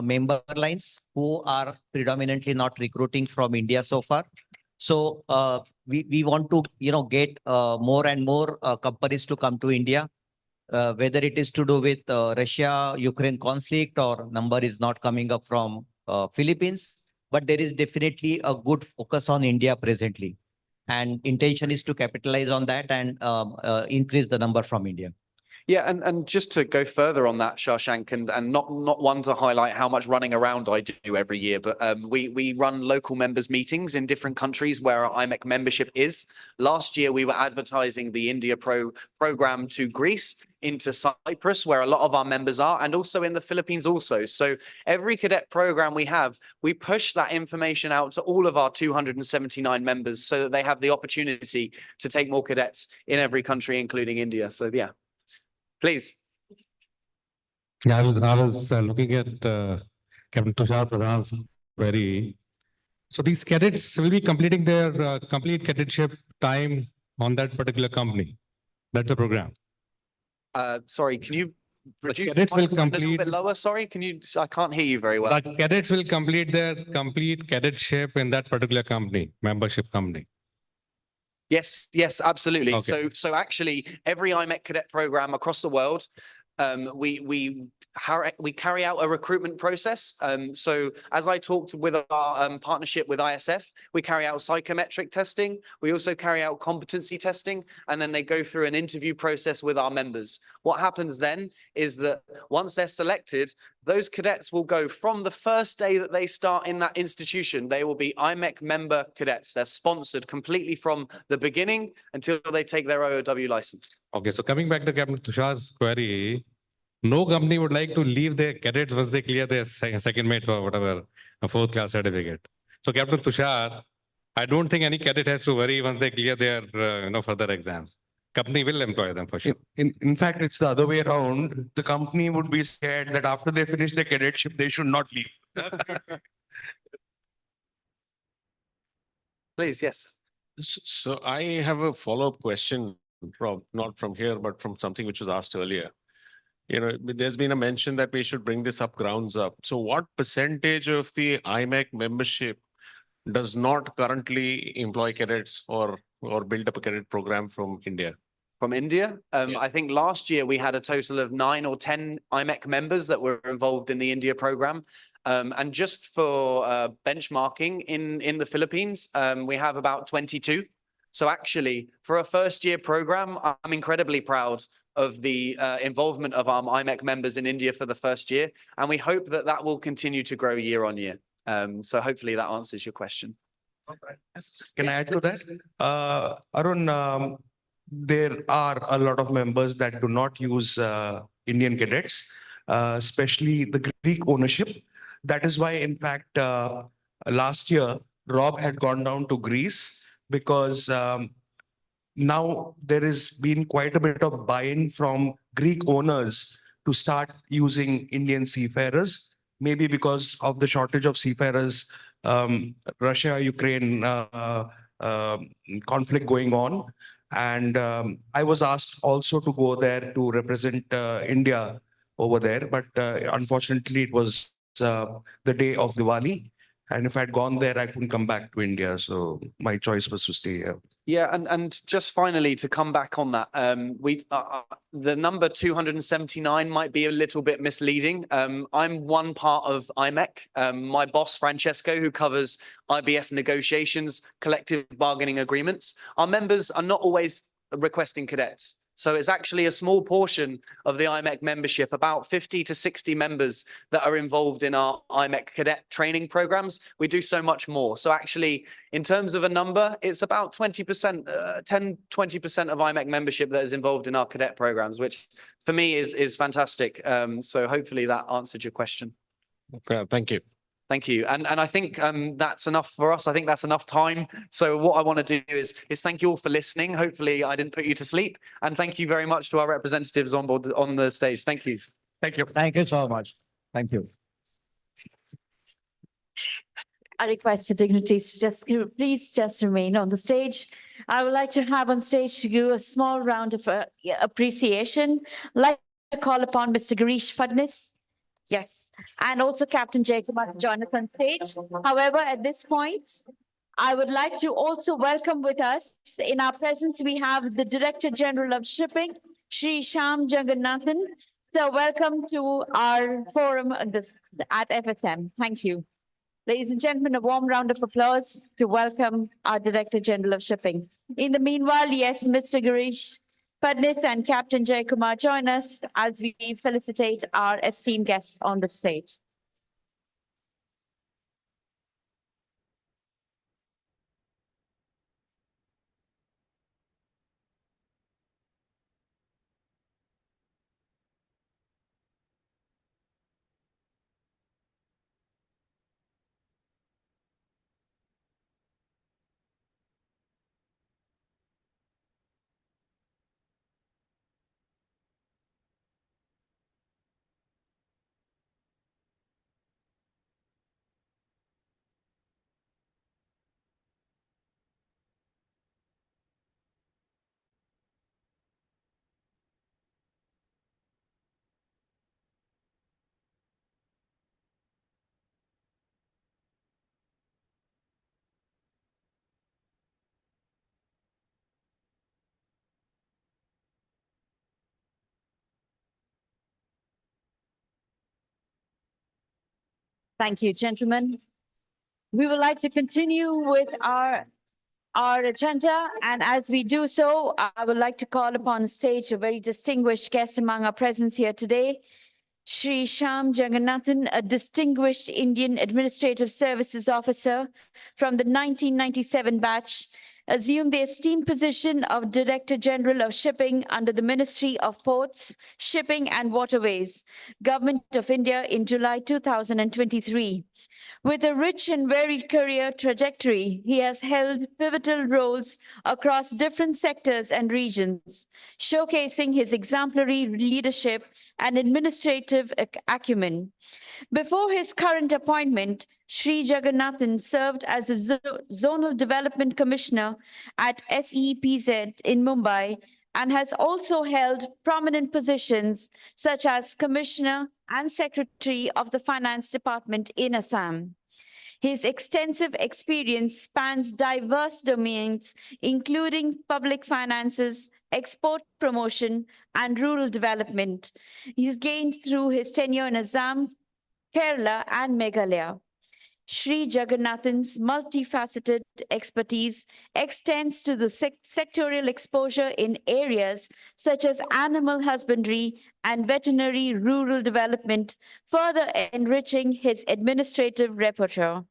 member lines who are predominantly not recruiting from India so far. So we want to, get more and more companies to come to India, whether it is to do with Russia-Ukraine conflict or number is not coming up from Philippines. But there is definitely a good focus on India presently. And intention is to capitalize on that and increase the number from India. Yeah, and just to go further on that, Shashank, and not one to highlight how much running around I do every year, but we run local members meetings in different countries where our IMEC membership is. Last year, we were advertising the India program to Greece, into Cyprus, where a lot of our members are, and also in the Philippines also. So every cadet program we have, we push that information out to all of our 279 members so that they have the opportunity to take more cadets in every country, including India. So yeah, please. Yeah, I was looking at Captain Tushar Pradhan's query. So these cadets will be completing their complete cadetship time on that particular company. That's the program. Sorry, can you reduce cadets will a little complete bit lower? Sorry, can you? I can't hear you very well. The cadets will complete their complete cadetship in that particular company, membership company. Yes, absolutely. Okay. So actually, every IMEC cadet program across the world, we carry out a recruitment process. So as I talked with our partnership with ISF, we carry out psychometric testing. We also carry out competency testing, and then they go through an interview process with our members. What happens then is that once they're selected, those cadets will go from the first day that they start in that institution. They will be IMEC member cadets. They're sponsored completely from the beginning until they take their OOW license. Okay, so coming back to Captain Tushar's query, no company would like to leave their cadets once they clear their second mate or whatever, a fourth class certificate. So Captain Tushar, I don't think any cadet has to worry once they clear their further exams. Company will employ them for sure. In fact, it's the other way around. The company would be scared that after they finish their cadetship, they should not leave. Please, yes. So I have a follow-up question from not from here, but from something which was asked earlier. There's been a mention that we should bring this up grounds up. So what percentage of the IMEC membership does not currently employ cadets or build up a cadet program from India? From India? Yes. I think last year we had a total of 9 or 10 IMEC members that were involved in the India program. And just for benchmarking in the Philippines, we have about 22. So actually, for a first-year program, I'm incredibly proud of the involvement of our IMEC members in India for the first year. And we hope that that will continue to grow year on year. So hopefully that answers your question. Can I add to that? Arun, there are a lot of members that do not use Indian cadets, especially the Greek ownership. That is why, in fact, last year, Rob had gone down to Greece because now there has been quite a bit of buy-in from Greek owners to start using Indian seafarers, maybe because of the shortage of seafarers, Russia-Ukraine conflict going on. And I was asked also to go there to represent India over there, but unfortunately it was the day of Diwali. And if I'd gone there, I couldn't come back to India. So my choice was to stay here. Yeah, and just finally to come back on that, the number 279 might be a little bit misleading. I'm one part of IMEC. My boss, Francesco, who covers IBF negotiations, collective bargaining agreements. Our members are not always requesting cadets. So it's actually a small portion of the IMEC membership, about 50 to 60 members that are involved in our IMEC cadet training programs. We do so much more. So actually, in terms of a number, it's about 20%, 10-20% of IMEC membership that is involved in our cadet programs, which for me is fantastic. So hopefully that answered your question. Okay, thank you. Thank you. And I think that's enough for us. I think that's enough time. So what I want to do is thank you all for listening. Hopefully I didn't put you to sleep. And thank you very much to our representatives on board on the stage. Thank you. Thank you. Thank you so much. Thank you. I request the dignitaries to please just remain on the stage. I would like to have on stage to do a small round of appreciation. I'd like to call upon Mr. Girish Fadnis. Yes, and also Captain Jay Kumar to join us on stage. However, at this point, I would like to also welcome with us in our presence, we have the Director General of Shipping, Shri Shyam Jagannathan. So welcome to our forum at FSM. Thank you. Ladies and gentlemen, a warm round of applause to welcome our Director General of Shipping. In the meanwhile, yes, Mr. Girish Fadnis and Captain Jay Kumar join us as we felicitate our esteemed guests on the stage. Thank you, gentlemen. We would like to continue with our agenda. And as we do so, I would like to call upon stage a very distinguished guest among our presence here today, Shri Shyam Jagannathan, a distinguished Indian Administrative Services officer from the 1997 batch, assumed the esteemed position of Director General of Shipping under the Ministry of Ports, Shipping and Waterways, Government of India in July 2023. With a rich and varied career trajectory, he has held pivotal roles across different sectors and regions, showcasing his exemplary leadership and administrative acumen. Before his current appointment, Shri Jagannathan served as the Zonal Development Commissioner at SEPZ in Mumbai and has also held prominent positions such as Commissioner and Secretary of the Finance Department in Assam. His extensive experience spans diverse domains, including public finances, export promotion, and rural development. He's gained through his tenure in Assam, Kerala, and Meghalaya. Shri Jagannathan's multifaceted expertise extends to the sectorial exposure in areas such as animal husbandry and veterinary rural development, further enriching his administrative repertoire.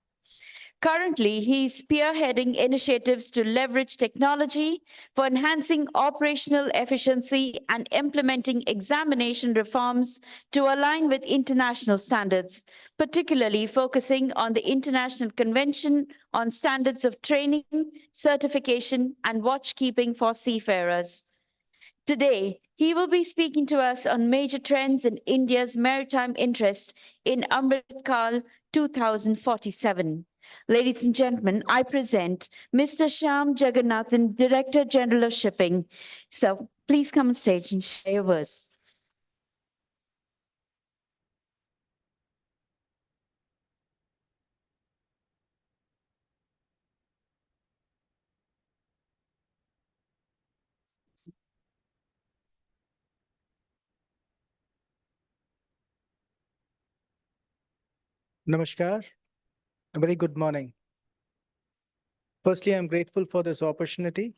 Currently, he's spearheading initiatives to leverage technology for enhancing operational efficiency and implementing examination reforms to align with international standards, particularly focusing on the International Convention on Standards of Training, Certification, and Watchkeeping for Seafarers. Today, he will be speaking to us on major trends in India's maritime interest in Amrit Kal 2047. Ladies and gentlemen, I present Mr. Shyam Jagannathan, Director General of Shipping. So please come on stage and share your words. Namaskar. A very good morning. Firstly, I'm grateful for this opportunity,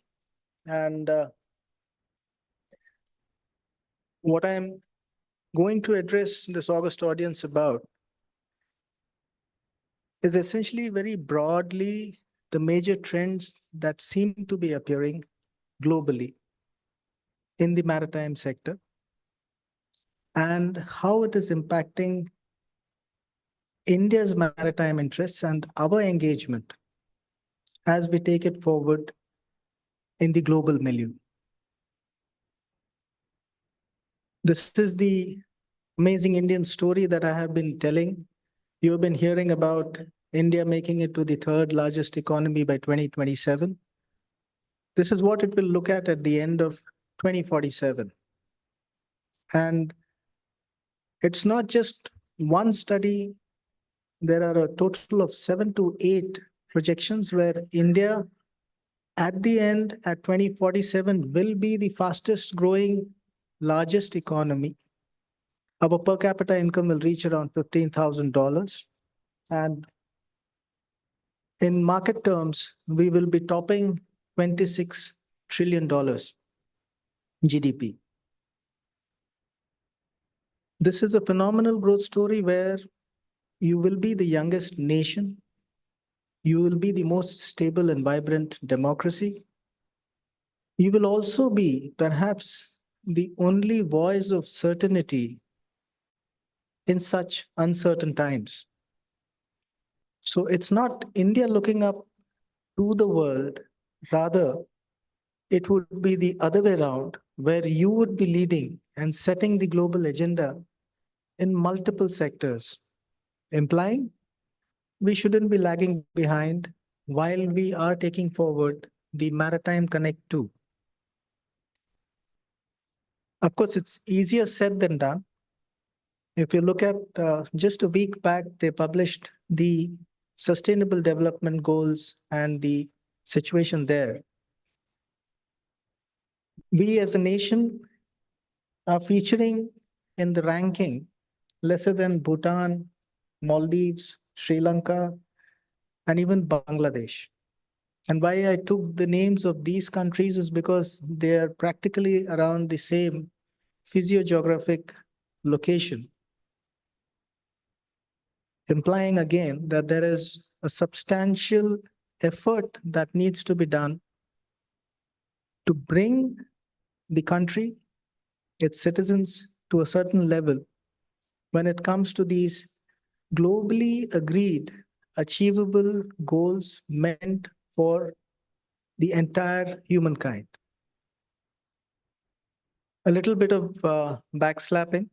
and what I'm going to address this August audience about is essentially very broadly the major trends that seem to be appearing globally in the maritime sector and how it is impacting India's maritime interests and our engagement as we take it forward in the global milieu. This is the amazing Indian story that I have been telling. You have been hearing about India making it to the third largest economy by 2027. This is what it will look at the end of 2047. And it's not just one study. There are a total of 7 to 8 projections where India at the end at 2047 will be the fastest growing largest economy. Our per capita income will reach around $15,000. And in market terms, we will be topping $26 trillion GDP. This is a phenomenal growth story where you will be the youngest nation. You will be the most stable and vibrant democracy. You will also be perhaps the only voice of certainty in such uncertain times. So it's not India looking up to the world, rather it would be the other way around, where you would be leading and setting the global agenda in multiple sectors, implying we shouldn't be lagging behind while we are taking forward the Maritime Connect 2. Of course, it's easier said than done. If you look at just a week back, they published the Sustainable Development Goals and the situation there. We as a nation are featuring in the ranking lesser than Bhutan, Maldives, Sri Lanka, and even Bangladesh. And why I took the names of these countries is because they are practically around the same physiogeographic location, implying again that there is a substantial effort that needs to be done to bring the country, its citizens, to a certain level when it comes to these globally agreed, achievable goals meant for the entire humankind. A little bit of backslapping.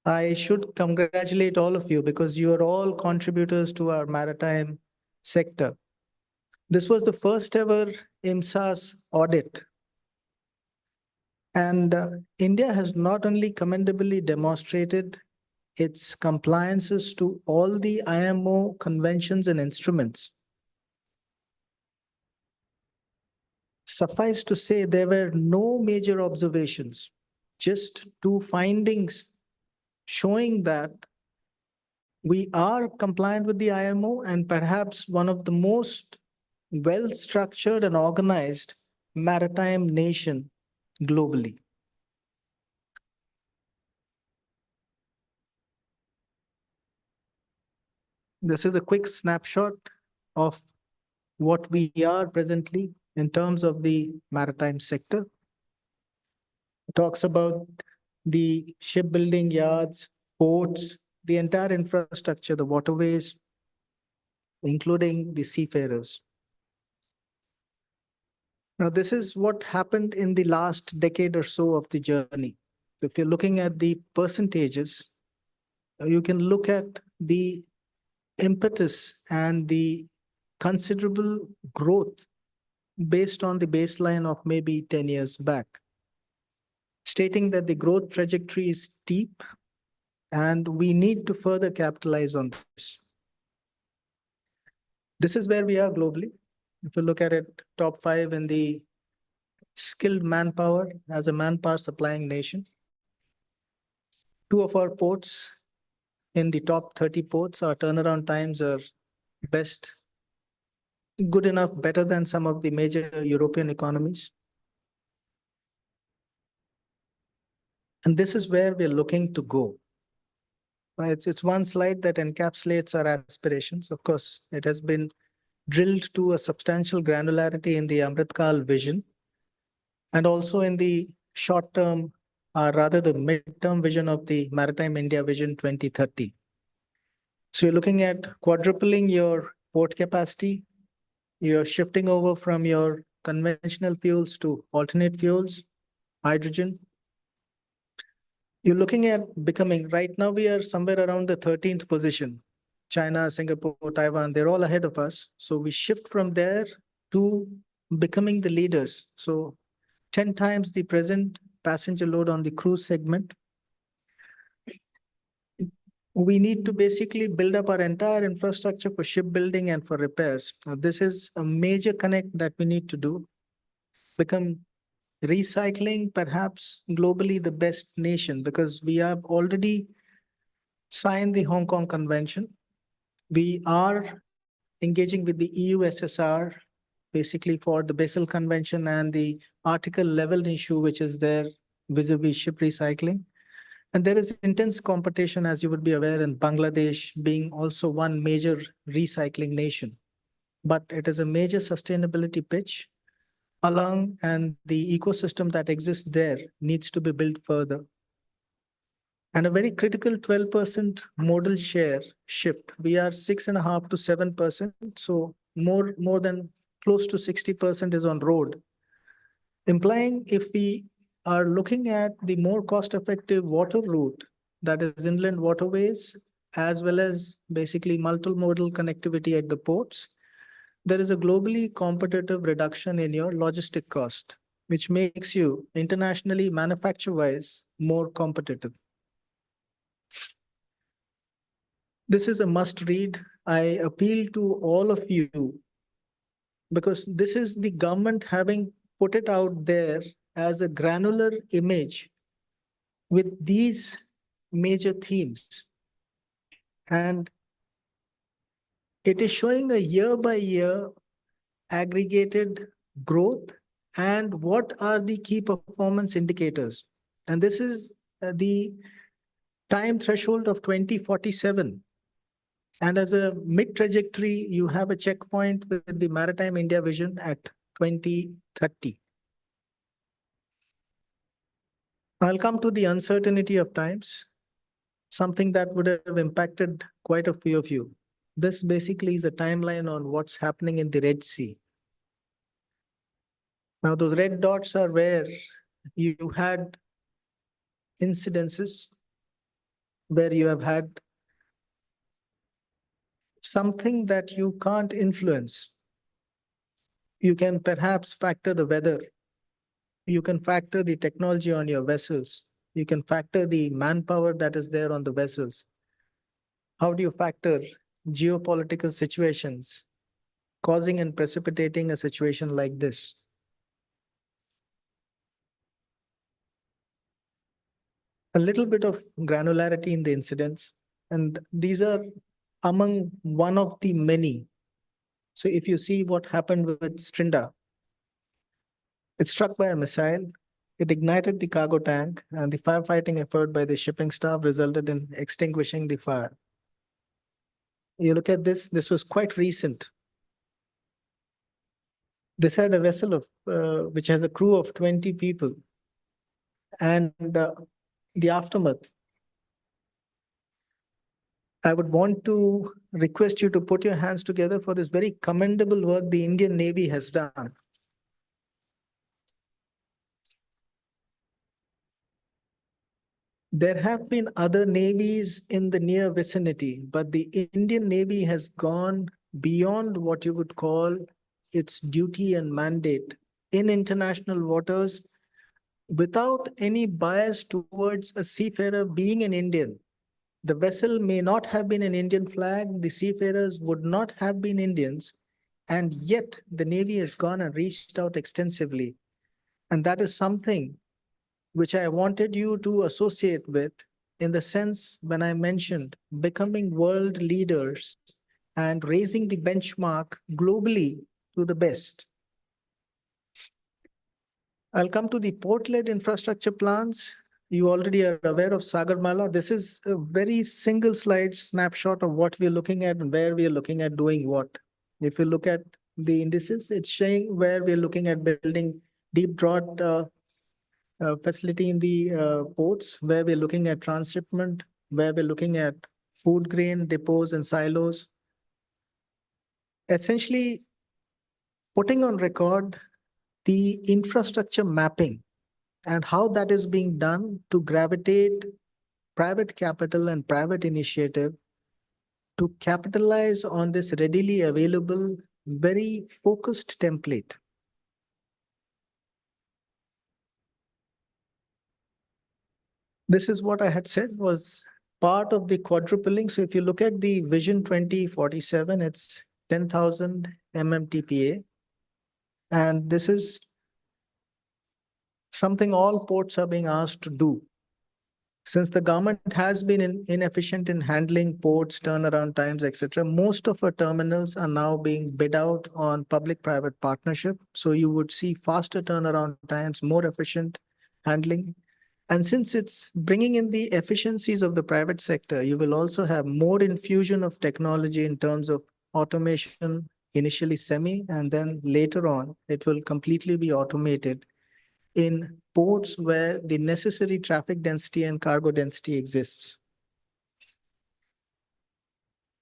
I should congratulate all of you because you are all contributors to our maritime sector. This was the first ever IMSA's audit. And India has not only commendably demonstrated its compliances to all the IMO conventions and instruments. Suffice to say, there were no major observations, just 2 findings showing that we are compliant with the IMO and perhaps one of the most well-structured and organized maritime nation globally. This is a quick snapshot of what we are presently in terms of the maritime sector. It talks about the shipbuilding yards, ports, the entire infrastructure, the waterways, including the seafarers. Now, this is what happened in the last decade or so of the journey. If you're looking at the percentages, you can look at the impetus and the considerable growth based on the baseline of maybe 10 years back, stating that the growth trajectory is steep and we need to further capitalize on this. This is where we are globally. If you look at it, top 5 in the skilled manpower as a manpower supplying nation. 2 of our ports in the top 30 ports, our turnaround times are best, good enough, better than some of the major European economies. And this is where we're looking to go. It's one slide that encapsulates our aspirations. Of course, it has been drilled to a substantial granularity in the Amritkal vision and also in the short term, rather the mid-term vision of the Maritime India Vision 2030. So you're looking at quadrupling your port capacity. You're shifting over from your conventional fuels to alternate fuels, hydrogen. You're looking at becoming, right now we are somewhere around the 13th position. China, Singapore, Taiwan, they're all ahead of us. So we shift from there to becoming the leaders. So 10 times the present passenger load on the cruise segment. We need to basically build up our entire infrastructure for shipbuilding and for repairs. Now, this is a major connect that we need to do. Become recycling, perhaps globally the best nation, because we have already signed the Hong Kong Convention. We are engaging with the EU SSR, basically for the Basel Convention and the Article 11 issue, which is there vis-a-vis ship recycling. And there is intense competition, as you would be aware, in Bangladesh being also one major recycling nation. But it is a major sustainability pitch along, and the ecosystem that exists there needs to be built further. And a very critical 12% modal share shift. We are 6.5 to 7%. So more than close to 60% is on road. Implying if we are looking at the more cost-effective water route, that is inland waterways, as well as basically multimodal connectivity at the ports, there is a globally competitive reduction in your logistic cost, which makes you internationally manufacture-wise more competitive. This is a must read. I appeal to all of you because this is the government having put it out there as a granular image with these major themes. And it is showing a year by year aggregated growth and what are the key performance indicators. And this is the time threshold of 2047. And as a mid trajectory, you have a checkpoint with the Maritime India Vision at 2030. I'll come to the uncertainty of times, something that would have impacted quite a few of you. This basically is a timeline on what's happening in the Red Sea. Now, those red dots are where you had incidences, where you have had something that you can't influence. You can perhaps factor the weather. You can factor the technology on your vessels. You can factor the manpower that is there on the vessels. How do you factor geopolitical situations causing and precipitating a situation like this? A little bit of granularity in the incidents, and these are among one of the many. So if you see what happened with Strinda, it's struck by a missile. It ignited the cargo tank, and the firefighting effort by the shipping staff resulted in extinguishing the fire. You look at this, this was quite recent. This had a vessel of which has a crew of 20 people. And the aftermath, I would want to request you to put your hands together for this very commendable work the Indian Navy has done. There have been other navies in the near vicinity, but the Indian Navy has gone beyond what you would call its duty and mandate in international waters without any bias towards a seafarer being an Indian. The vessel may not have been an Indian flag, the seafarers would not have been Indians, and yet the Navy has gone and reached out extensively. And that is something which I wanted you to associate with in the sense when I mentioned becoming world leaders and raising the benchmark globally to the best. I'll come to the port-led infrastructure plans. you already are aware of Sagarmala. This is a very single slide snapshot of what we're looking at and where we're looking at doing what. If you look at the indices, it's showing where we're looking at building deep draught facility in the ports, where we're looking at transshipment, where we're looking at food grain depots and silos. Essentially, putting on record the infrastructure mapping and how that is being done to gravitate private capital and private initiative to capitalize on this readily available, very focused template. This is what I had said was part of the quadrupling. So if you look at the Vision 2047, it's 10,000 MMTPA. And this is something all ports are being asked to do. Since the government has been inefficient in handling ports, turnaround times, etc., most of our terminals are now being bid out on public-private partnership. So you would see faster turnaround times, more efficient handling. And since it's bringing in the efficiencies of the private sector, you will also have more infusion of technology in terms of automation, initially semi, and then later on, it will completely be automated in ports where the necessary traffic density and cargo density exists.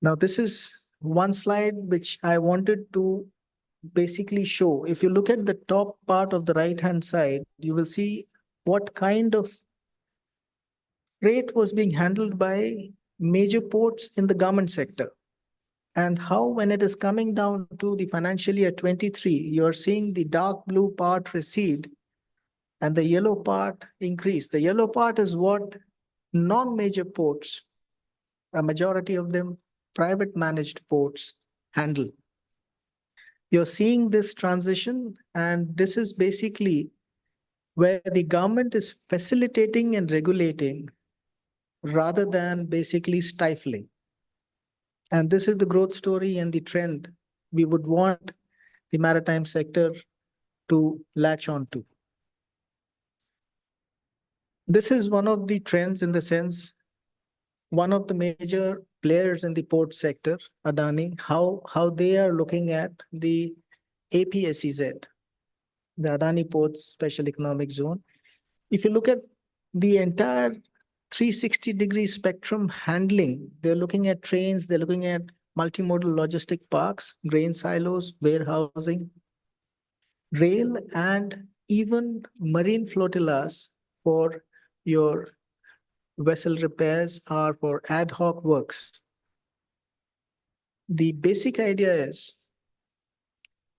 Now, this is one slide which I wanted to basically show. If you look at the top part of the right-hand side, you will see what kind of freight was being handled by major ports in the government sector. And how, when it is coming down to the financial year 23, you're seeing the dark blue part recede and the yellow part increase. The yellow part is what non-major ports, a majority of them private managed ports, handle. You're seeing this transition, and this is basically where the government is facilitating and regulating rather than basically stifling. And this is the growth story and the trend we would want the maritime sector to latch on to. This is one of the trends in the sense, one of the major players in the port sector, Adani, how they are looking at the APSEZ, the Adani Ports Special Economic Zone. If you look at the entire 360-degree spectrum handling, they're looking at trains, they're looking at multimodal logistic parks, grain silos, warehousing, rail, and even marine flotillas for your vessel repairs or for ad hoc works. The basic idea is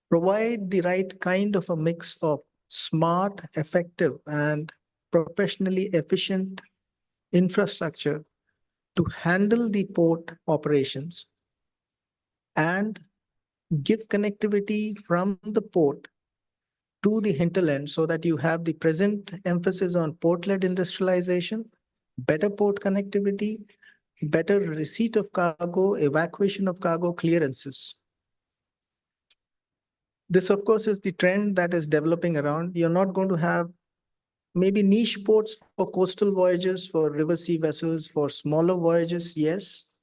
provide the right kind of a mix of smart, effective, and professionally efficient infrastructure to handle the port operations and give connectivity from the port to the hinterland so that you have the present emphasis on port-led industrialization, better port connectivity, better receipt of cargo, evacuation of cargo, clearances. This, of course, is the trend that is developing around. You're not going to have maybe niche ports for coastal voyages, for river sea vessels, for smaller voyages, yes.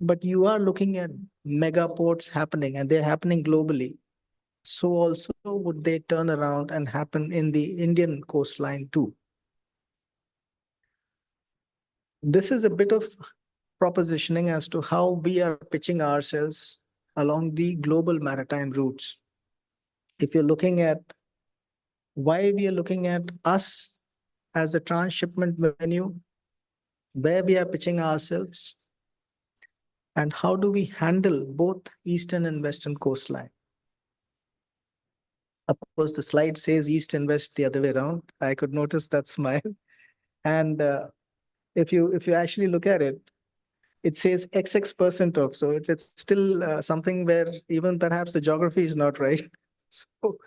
But you are looking at mega ports happening, and they're happening globally. So also would they turn around and happen in the Indian coastline too. This is a bit of propositioning as to how we are pitching ourselves along the global maritime routes. If you're looking at why we are looking at us as a transshipment venue, where we are pitching ourselves, and how do we handle both eastern and western coastline. Of course, the slide says east and west the other way around. I could notice that smile. And if you actually look at it, it says XX% of, so it's still something where even perhaps the geography is not right. So,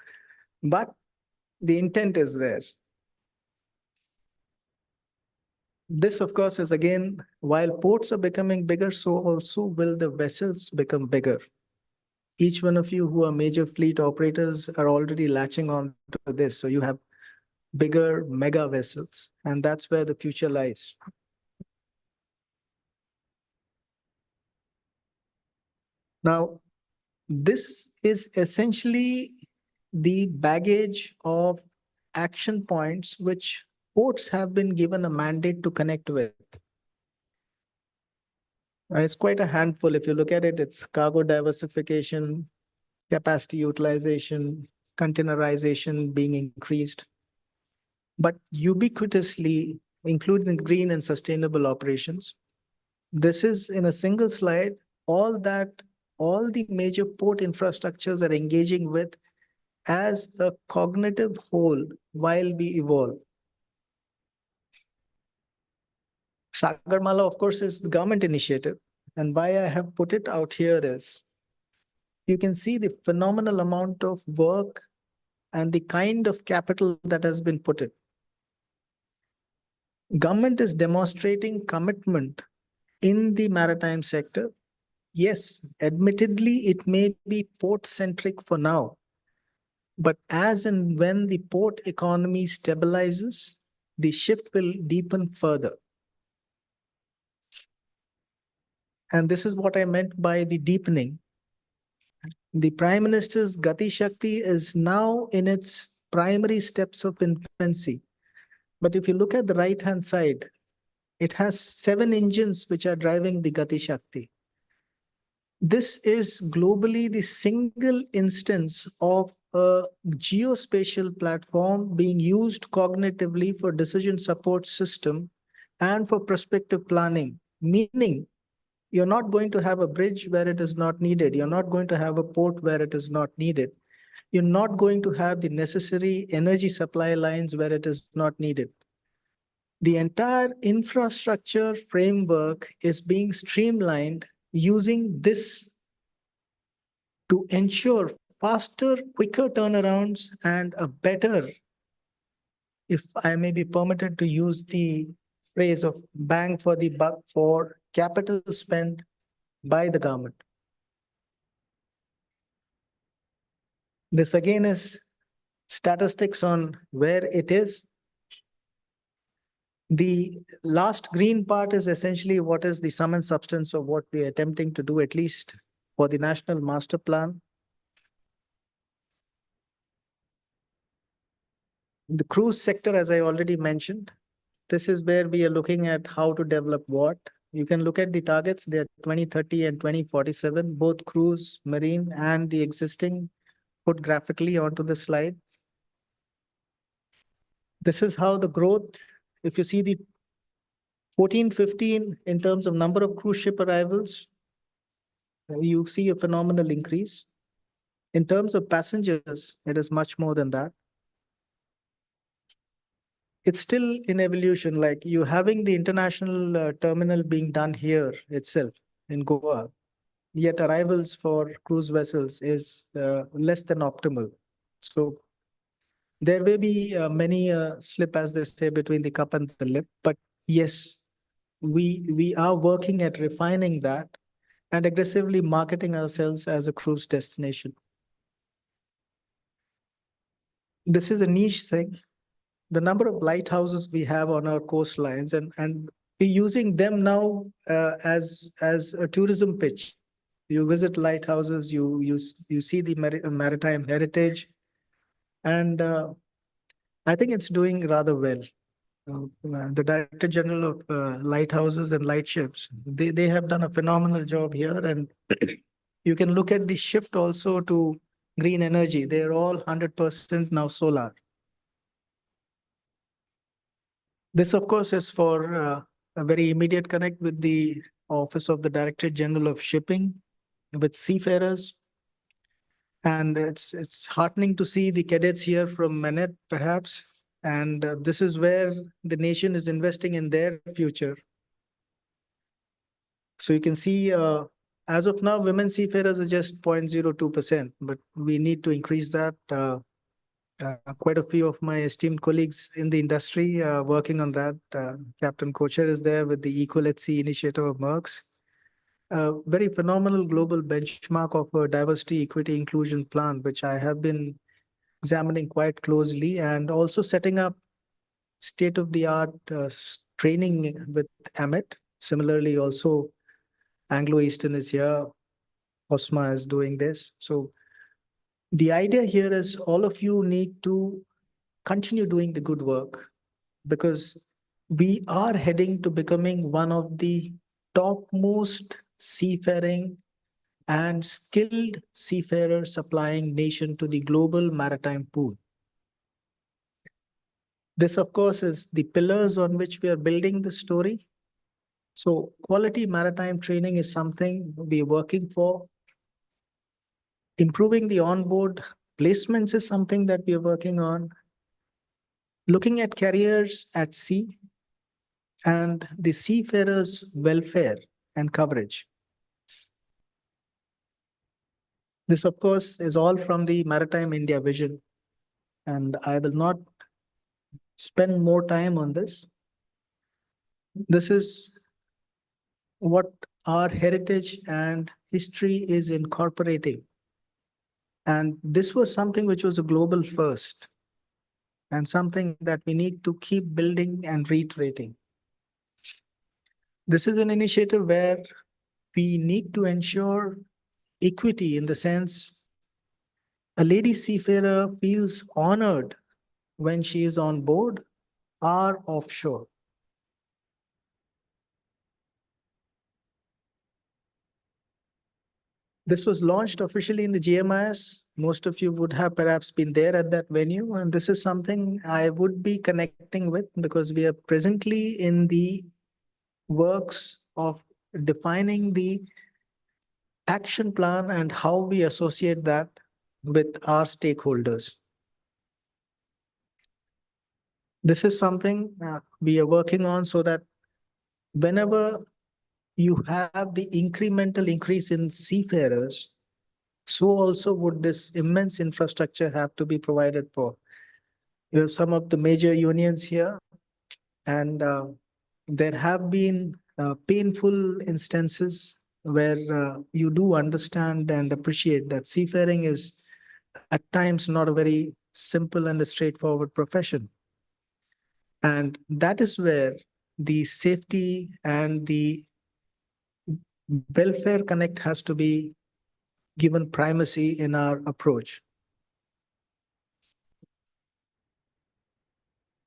but the intent is there. This, of course, is again, while ports are becoming bigger, so also will the vessels become bigger. Each one of you who are major fleet operators are already latching on to this. So you have bigger mega vessels, and that's where the future lies. Now, this is essentially the baggage of action points which ports have been given a mandate to connect with. It's quite a handful. If you look at it, it's cargo diversification, capacity utilization, containerization being increased, but ubiquitously, including green and sustainable operations. This is in a single slide, all the major port infrastructures are engaging with as a cognitive whole while we evolve. Sagarmala, of course, is the government initiative. And why I have put it out here is, you can see the phenomenal amount of work and the kind of capital that has been put in. Government is demonstrating commitment in the maritime sector. Yes, admittedly, it may be port-centric for now, but as and when the port economy stabilizes, the shift will deepen further. And this is what I meant by the deepening. The Prime Minister's Gati Shakti is now in its primary steps of infancy. But if you look at the right-hand side, it has 7 engines which are driving the Gati Shakti. This is globally the single instance of a geospatial platform being used cognitively for decision support system and for prospective planning, meaning you're not going to have a bridge where it is not needed. You're not going to have a port where it is not needed. You're not going to have the necessary energy supply lines where it is not needed. The entire infrastructure framework is being streamlined using this to ensure faster, quicker turnarounds and a better, if I may be permitted to use the phrase of bang for the buck for capital spent by the government. This again is statistics on where it is. The last green part is essentially what is the sum and substance of what we are attempting to do, at least for the National Master Plan. The cruise sector, as I already mentioned, this is where we are looking at how to develop what. You can look at the targets, they're 2030 and 2047, both cruise, marine, and the existing put graphically onto the slide. This is how the growth, if you see the 14-15 in terms of number of cruise ship arrivals, you see a phenomenal increase. In terms of passengers, it is much more than that. It's still in evolution, like you having the international terminal being done here itself in Goa, yet arrivals for cruise vessels is less than optimal. So there may be many slip, as they say, between the cup and the lip, but yes, we are working at refining that and aggressively marketing ourselves as a cruise destination. This is a niche thing. The number of lighthouses we have on our coastlines, and we're using them now as a tourism pitch. You visit lighthouses, you see the maritime heritage, and I think it's doing rather well. The Director General of Lighthouses and Lightships, they have done a phenomenal job here, and you can look at the shift also to green energy. They're all 100% now solar. This, of course, is for a very immediate connect with the Office of the Director General of Shipping, with seafarers. And it's heartening to see the cadets here from Manet, perhaps. And this is where the nation is investing in their future. So you can see, as of now, women seafarers are just 0.02%, but we need to increase that. Quite a few of my esteemed colleagues in the industry working on that. Captain Kocher is there with the Equal at Sea initiative of Merck's. Very phenomenal global benchmark of a diversity, equity, inclusion plan, which I have been examining quite closely, and also setting up state-of-the-art training with AMET. Similarly, also Anglo-Eastern is here. OSMA is doing this. So the idea here is all of you need to continue doing the good work, because we are heading to becoming one of the topmost seafaring and skilled seafarer supplying nation to the global maritime pool. This, of course, is the pillars on which we are building the story. So quality maritime training is something we're working for. Improving the onboard placements is something that we are working on. Looking at careers at sea and the seafarers' welfare and coverage. This, of course, is all from the Maritime India vision, and I will not spend more time on this. This is what our heritage and history is incorporating. And this was something which was a global first, and something that we need to keep building and reiterating. This is an initiative where we need to ensure equity, in the sense a lady seafarer feels honored when she is on board or offshore. This was launched officially in the GMIS. Most of you would have perhaps been there at that venue, and this is something I would be connecting with, because we are presently in the works of defining the action plan and how we associate that with our stakeholders. This is something we are working on, so that whenever you have the incremental increase in seafarers, so also would this immense infrastructure have to be provided for. You have some of the major unions here, and there have been painful instances where you do understand and appreciate that seafaring is at times not a very simple and a straightforward profession. And that is where the safety and the welfare connect has to be given primacy in our approach.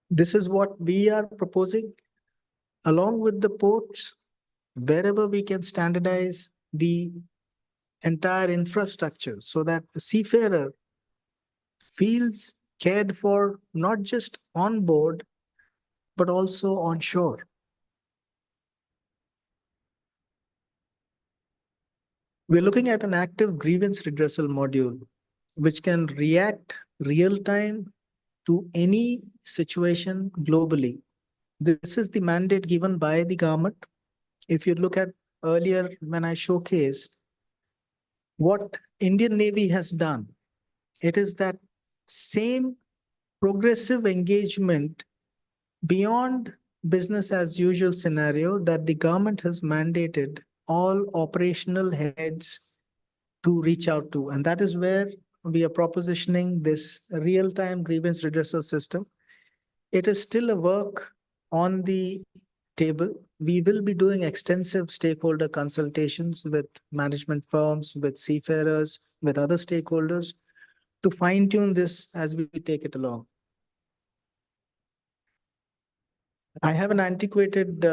This is what we are proposing, along with the ports, wherever we can standardize the entire infrastructure, so that the seafarer feels cared for, not just on board, but also on shore. We're looking at an active grievance redressal module, which can react real time to any situation globally. This is the mandate given by the government. If you look at earlier when I showcased what Indian Navy has done, it is that same progressive engagement beyond business as usual scenario that the government has mandated all operational heads to reach out to. And that is where we are propositioning this real-time grievance redressal system. It is still a work on the table. We will be doing extensive stakeholder consultations with management firms, with seafarers, with other stakeholders to fine-tune this as we take it along. I have an antiquated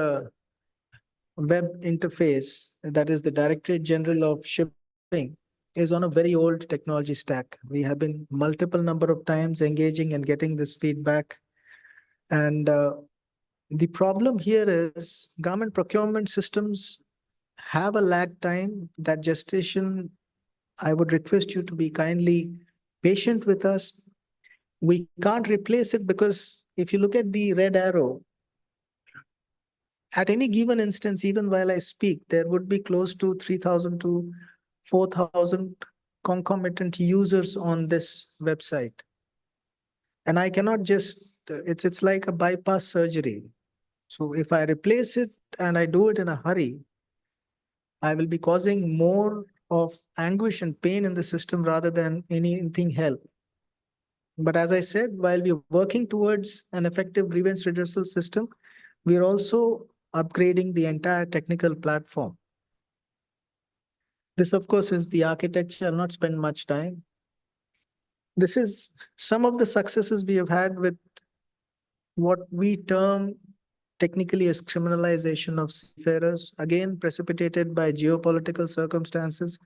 web interface, that is the Directorate General of Shipping, is on a very old technology stack. We have been multiple number of times engaging and getting this feedback. And the problem here is government procurement systems have a lag time. That gestation, I would request you to be kindly patient with us. We can't replace it, because if you look at the red arrow, at any given instance, even while I speak, there would be close to 3,000 to 4,000 concomitant users on this website. And I cannot just, it's like a bypass surgery. So if I replace it and I do it in a hurry, I will be causing more of anguish and pain in the system rather than anything help. But as I said, while we're working towards an effective grievance redressal system, we are also upgrading the entire technical platform. This, of course, is the architecture. I'll not spend much time. This is some of the successes we have had with what we term technically as criminalization of seafarers, again precipitated by geopolitical circumstances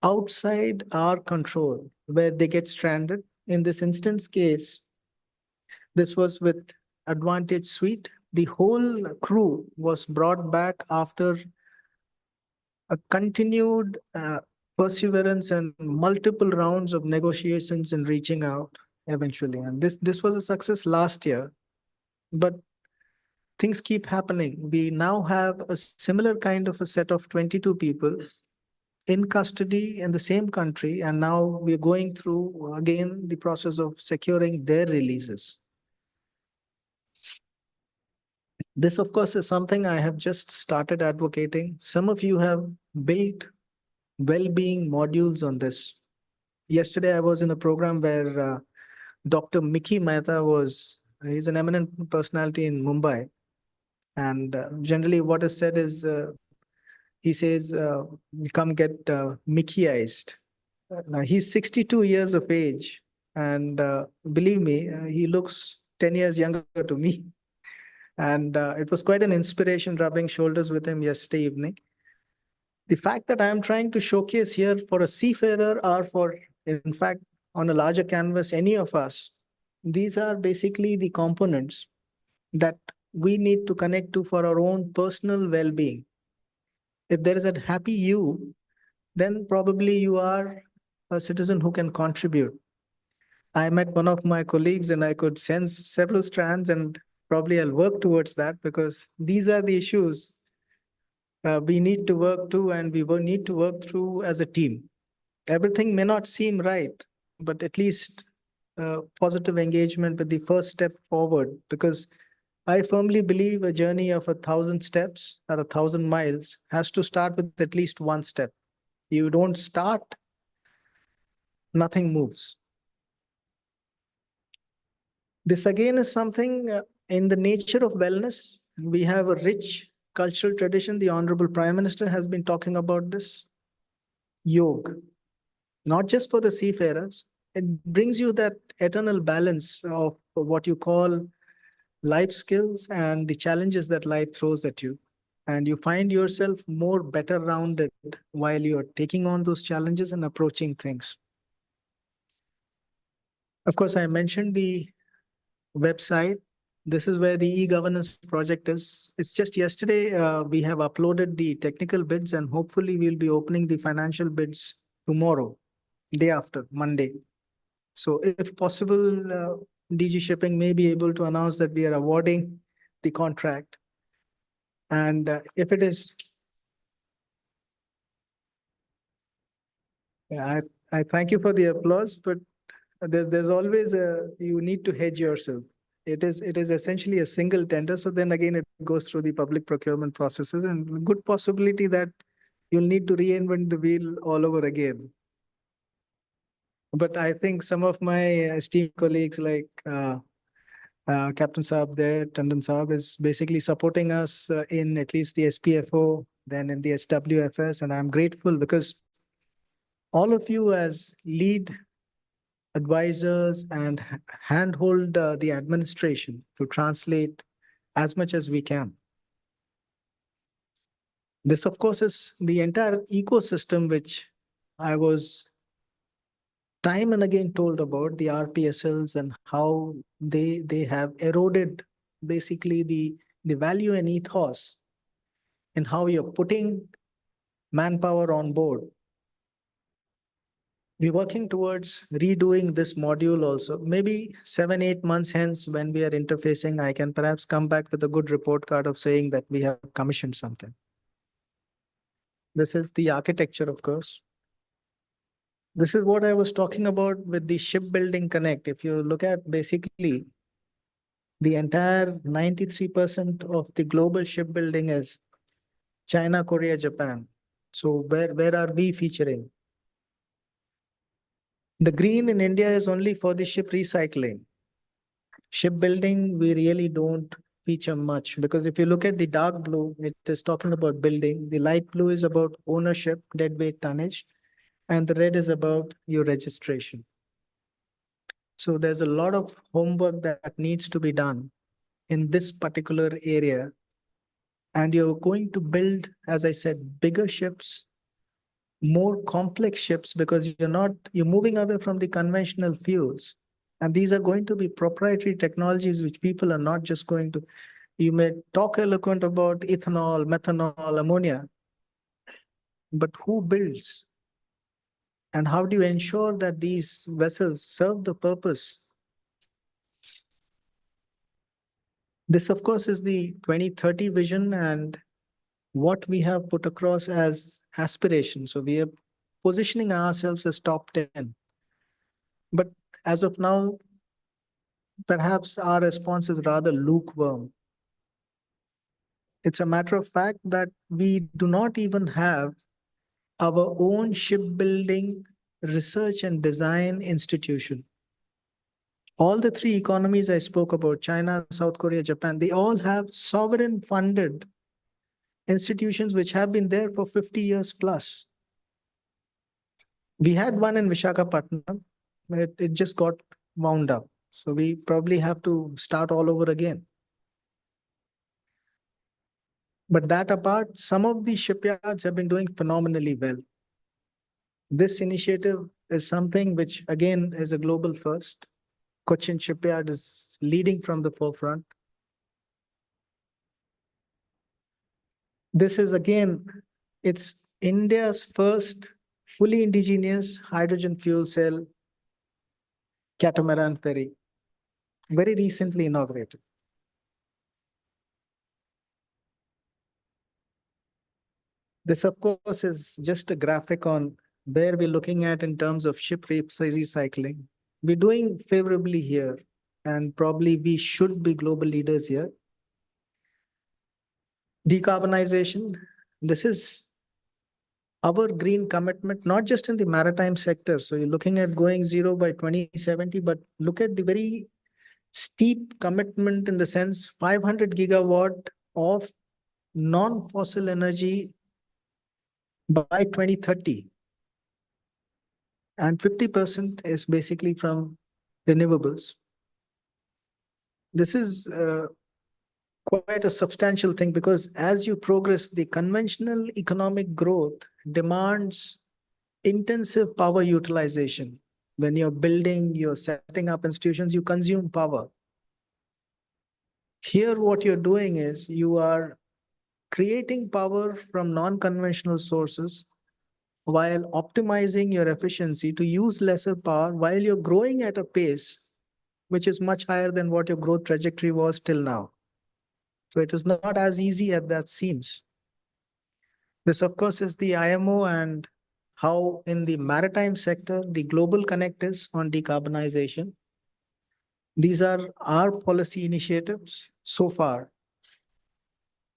outside our control, where they get stranded. In this instance case, this was with Advantage Suite. The whole crew was brought back after a continued perseverance and multiple rounds of negotiations and reaching out eventually. And this was a success last year, but things keep happening. We now have a similar kind of a set of 22 people in custody in the same country, and now we're going through again the process of securing their releases. This, of course, is something I have just started advocating. Some of you have built well-being modules on this. Yesterday, I was in a program where Dr. Mickey Mehta he's an eminent personality in Mumbai. And generally what is said is, he says, come get Mickeyized. Now, he's 62 years of age. And believe me, he looks 10 years younger to me. And it was quite an inspiration rubbing shoulders with him yesterday evening. The fact that I am trying to showcase here for a seafarer or for, in fact, on a larger canvas, any of us, these are basically the components that we need to connect to for our own personal well-being. If there is a happy you, then probably you are a citizen who can contribute. I met one of my colleagues and I could sense several strands, and probably I'll work towards that, because these are the issues we need to work to, and we will need to work through as a team. Everything may not seem right, but at least positive engagement with the first step forward, because I firmly believe a journey of 1,000 steps or 1,000 miles has to start with at least one step. You don't start, nothing moves. This again is something in the nature of wellness. We have a rich cultural tradition. The Honorable Prime Minister has been talking about this. Yoga, not just for the seafarers. It brings you that eternal balance of what you call life skills and the challenges that life throws at you. And you find yourself more better rounded while you're taking on those challenges and approaching things. Of course, I mentioned the website. This is where the e-governance project is. It's just yesterday we have uploaded the technical bids, and hopefully we'll be opening the financial bids tomorrow, day after, Monday. So if possible, DG Shipping may be able to announce that we are awarding the contract. And if it is, I thank you for the applause, but there's always you need to hedge yourself. It is essentially a single tender. So then again, it goes through the public procurement processes, and good possibility that you'll need to reinvent the wheel all over again. But I think some of my esteemed colleagues like Captain Saab there, Tandon Saab, is basically supporting us in at least the SPFO, then in the SWFS. And I'm grateful because all of you as lead advisors and handhold the administration to translate as much as we can. This, of course, is the entire ecosystem which I was time and again told about, the RPSLs and how they have eroded basically the value and ethos in how you're putting manpower on board. We're working towards redoing this module also. Maybe 7-8 months hence, when we are interfacing, I can perhaps come back with a good report card of saying that we have commissioned something. This is the architecture, of course. This is what I was talking about with the shipbuilding connect. If you look at basically the entire 93% of the global shipbuilding is China, Korea, Japan. So where are we featuring? The green in India is only for the ship recycling. Shipbuilding, we really don't feature much because if you look at the dark blue, it is talking about building. The light blue is about ownership, deadweight tonnage, and the red is about your registration. So there's a lot of homework that needs to be done in this particular area. And you're going to build, as I said, bigger ships, more complex ships because you're moving away from the conventional fuels. And these are going to be proprietary technologies which people are not just going to, you may talk eloquent about ethanol, methanol, ammonia, but who builds? And how do you ensure that these vessels serve the purpose? This, of course, is the 2030 vision and what we have put across as aspiration. So we are positioning ourselves as top 10. But as of now, perhaps our response is rather lukewarm. It's a matter of fact that we do not even have our own shipbuilding research and design institution. All the three economies I spoke about, China, South Korea, Japan, they all have sovereign funded institutions which have been there for 50 years plus. We had one in Visakhapatnam, but it just got wound up. So we probably have to start all over again. But that apart, some of the shipyards have been doing phenomenally well. This initiative is something which again is a global first. Cochin Shipyard is leading from the forefront. This is again, it's India's first fully indigenous hydrogen fuel cell catamaran ferry, very recently inaugurated. This, of course, is just a graphic on where we're looking at in terms of ship recycling. We're doing favorably here, and probably we should be global leaders here. Decarbonization, this is our green commitment, not just in the maritime sector. So you're looking at going zero by 2070, but look at the very steep commitment in the sense 500 gigawatt of non-fossil energy by 2030. And 50% is basically from renewables. This is quite a substantial thing because as you progress, the conventional economic growth demands intensive power utilization. When you're building, you're setting up institutions, you consume power. Here, what you're doing is you are creating power from non-conventional sources while optimizing your efficiency to use lesser power while you're growing at a pace which is much higher than what your growth trajectory was till now. So it is not as easy as that seems. This, of course, is the IMO and how in the maritime sector, the global connect is on decarbonization. These are our policy initiatives so far.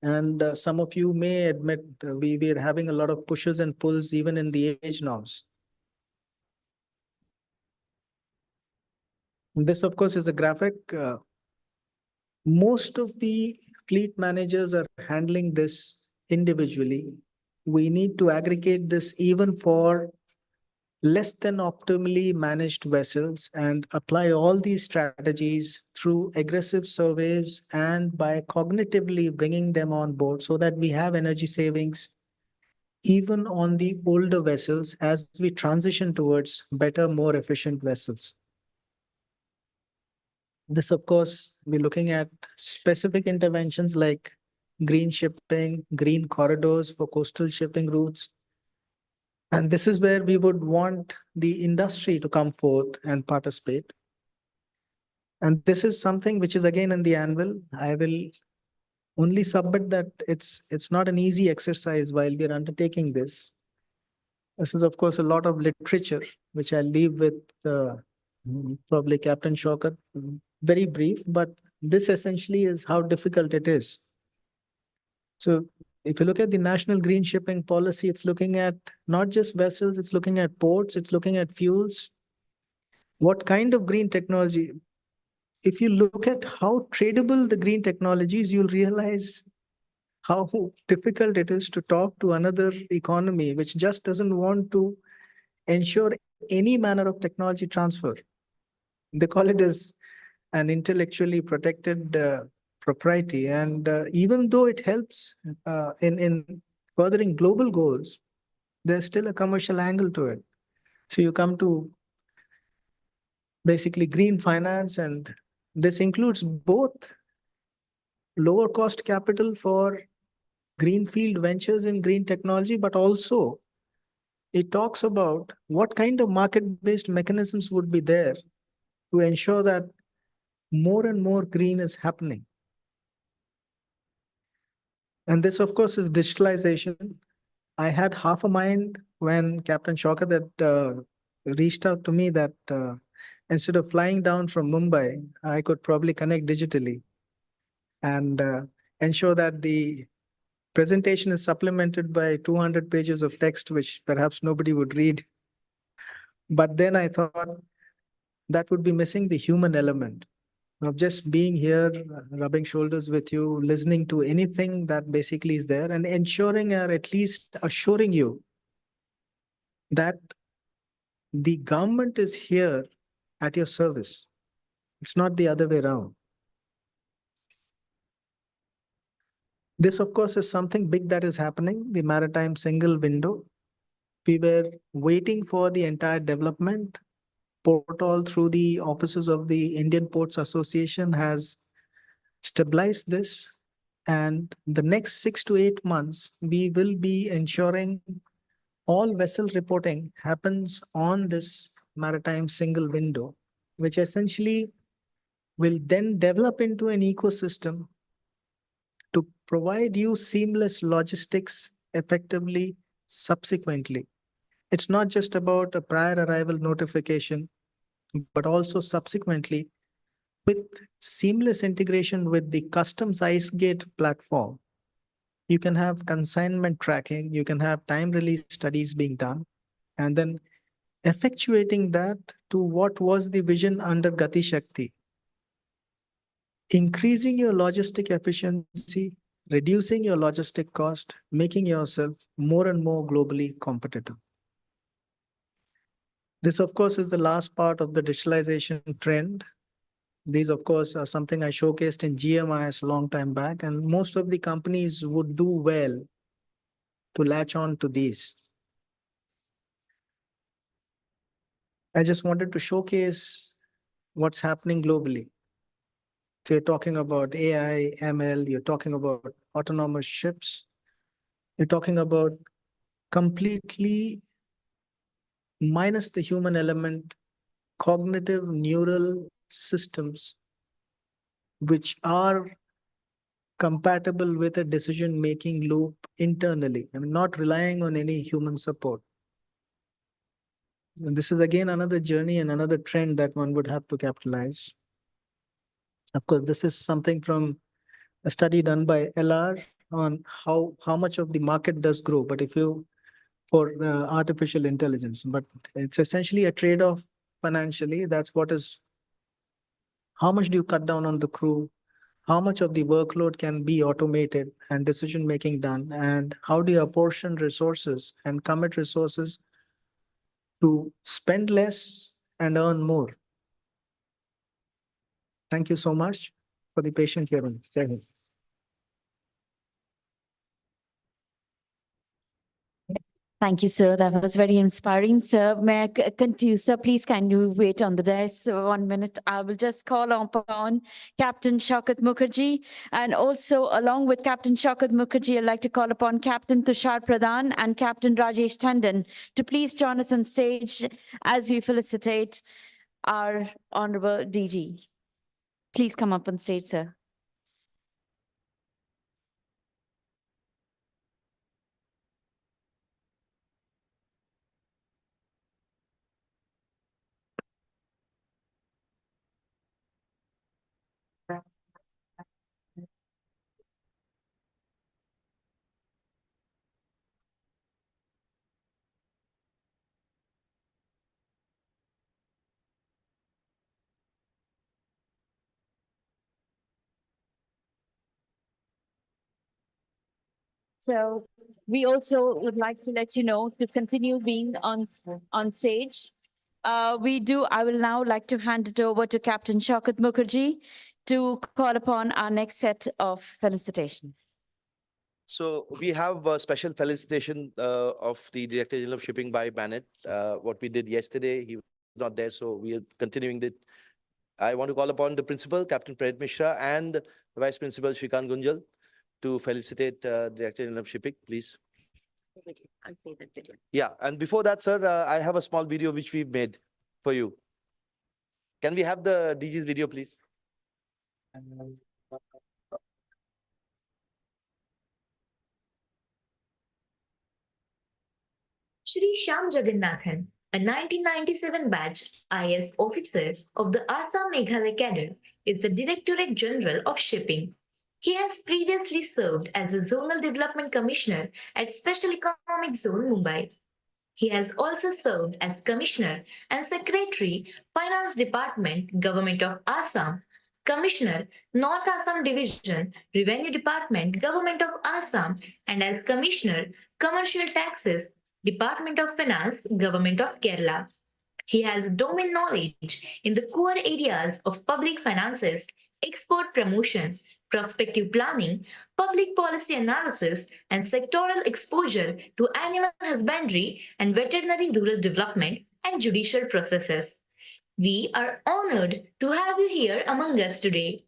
And some of you may admit we are having a lot of pushes and pulls even in the age norms. This, of course, is a graphic. Most of the fleet managers are handling this individually. We need to aggregate this even for less than optimally managed vessels and apply all these strategies through aggressive surveys and by cognitively bringing them on board so that we have energy savings even on the older vessels as we transition towards better, more efficient vessels. This, of course, we're looking at specific interventions like green shipping, green corridors for coastal shipping routes. And this is where we would want the industry to come forth and participate. And this is something which is again in the anvil. I will only submit that it's not an easy exercise while we're undertaking this. This is, of course, a lot of literature, which I'll leave with probably Captain Shaukat. Very brief, but this essentially is how difficult it is. So if you look at the National Green Shipping Policy, it's looking at not just vessels, it's looking at ports, it's looking at fuels, What kind of green technology? If you look at how tradable the green technology is, you'll realize how difficult it is to talk to another economy which just doesn't want to ensure any manner of technology transfer. They call it as an intellectually protected propriety. And even though it helps in furthering global goals, there's still a commercial angle to it. So you come to basically green finance, and this includes both lower cost capital for greenfield ventures in green technology, but also it talks about what kind of market-based mechanisms would be there to ensure that more and more green is happening. And this, of course, is digitalization. I had half a mind when Captain Shaukat that reached out to me that instead of flying down from Mumbai, I could probably connect digitally and ensure that the presentation is supplemented by 200 pages of text, which perhaps nobody would read. But then I thought that would be missing the human element of just being here, rubbing shoulders with you, listening to anything that basically is there, and ensuring or at least assuring you that the government is here at your service. It's not the other way around. This, of course, is something big that is happening, the maritime single window. We were waiting for the entire development. Portal through the offices of the Indian Ports Association has stabilized this. And the next 6 to 8 months, we will be ensuring all vessel reporting happens on this maritime single window, which essentially will then develop into an ecosystem to provide you seamless logistics effectively subsequently. It's not just about a prior arrival notification, but also subsequently with seamless integration with the customs ice gate platform. You can have consignment tracking, you can have time release studies being done, and then effectuating that to what was the vision under Gati Shakti. Increasing your logistic efficiency, reducing your logistic cost, making yourself more and more globally competitive. This, of course, is the last part of the digitalization trend. These, of course, are something I showcased in GMIS a long time back, and most of the companies would do well to latch on to these. I just wanted to showcase what's happening globally. So you're talking about AI, ML, you're talking about autonomous ships, you're talking about completely minus the human element, cognitive neural systems, which are compatible with a decision-making loop internally. I mean, not relying on any human support. And this is again another journey and another trend that one would have to capitalize. Of course, this is something from a study done by LR on how much of the market does grow. But if you for artificial intelligence, but it's essentially a trade-off financially. That's what is, how much do you cut down on the crew? How much of the workload can be automated and decision-making done? And how do you apportion resources and commit resources to spend less and earn more? Thank you so much for the patient hearing. Jai Hind. Thank you, sir. That was very inspiring. Sir, may I continue? Sir, please can you wait on the desk 1 minute? I will just call upon Captain Shaukat Mukherjee. And also along with Captain Shaukat Mukherjee, I'd like to call upon Captain Tushar Pradhan and Captain Rajesh Tandon to please join us on stage as we felicitate our Honorable DG. Please come up on stage, sir. So we also would like to let you know to continue being on stage. I will now like to hand it over to Captain Shaukat Mukherjee to call upon our next set of felicitation. So we have a special felicitation of the Director General of Shipping by Bennett. What we did yesterday, he was not there, so we are continuing it. I want to call upon the Principal, Captain Pradeep Mishra, and Vice Principal Shrikant Gunjal to felicitate Director General of Shipping, please. I'll play that video. Yeah, and before that, sir, I have a small video which we've made for you. Can we have the DG's video, please? Shri Shyam Jagannathan, a 1997 batch IS officer of the Assam Meghalaya Cadet, is the Directorate General of Shipping. He has previously served as a Zonal Development Commissioner at Special Economic Zone, Mumbai. He has also served as Commissioner and Secretary, Finance Department, Government of Assam, Commissioner, North Assam Division, Revenue Department, Government of Assam, and as Commissioner, Commercial Taxes, Department of Finance, Government of Kerala. He has domain knowledge in the core areas of public finances, export promotion, prospective planning, public policy analysis, and sectoral exposure to animal husbandry and veterinary rural development and judicial processes. We are honored to have you here among us today.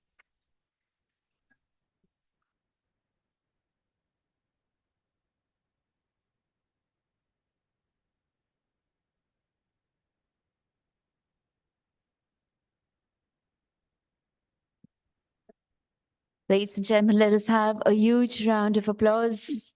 Ladies and gentlemen, let us have a huge round of applause.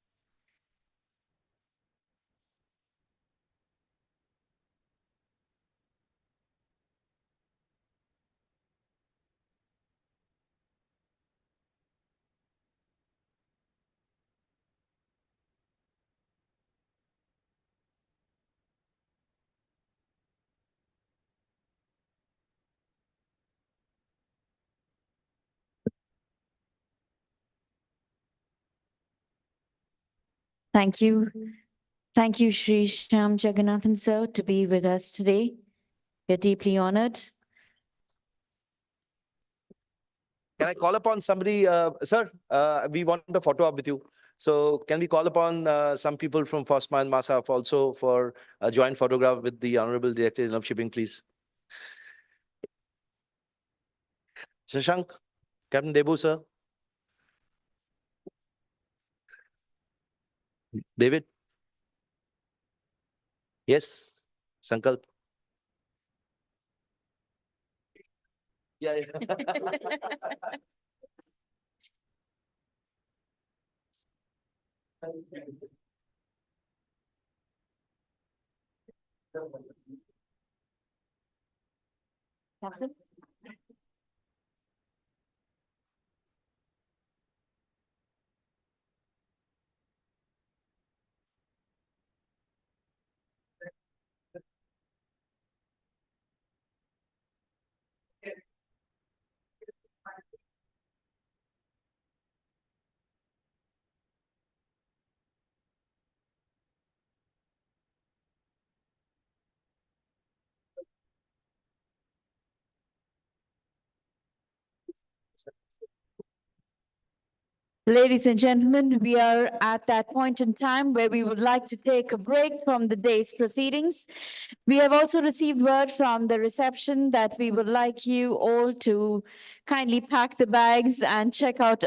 Thank you. Thank you, Shri Shyam Jagannathan, sir, to be with us today. We're deeply honored. Can I call upon somebody, sir? We want a photo up with you. So can we call upon some people from FOSMA and MASAF also for a joint photograph with the Honorable Director General of Shipping, please? Shashank, Captain Debu, sir. David? Yes, Sankalp. Yeah, yeah. Captain? Ladies and gentlemen, we are at that point in time where we would like to take a break from the day's proceedings. We have also received word from the reception that we would like you all to kindly pack the bags and check out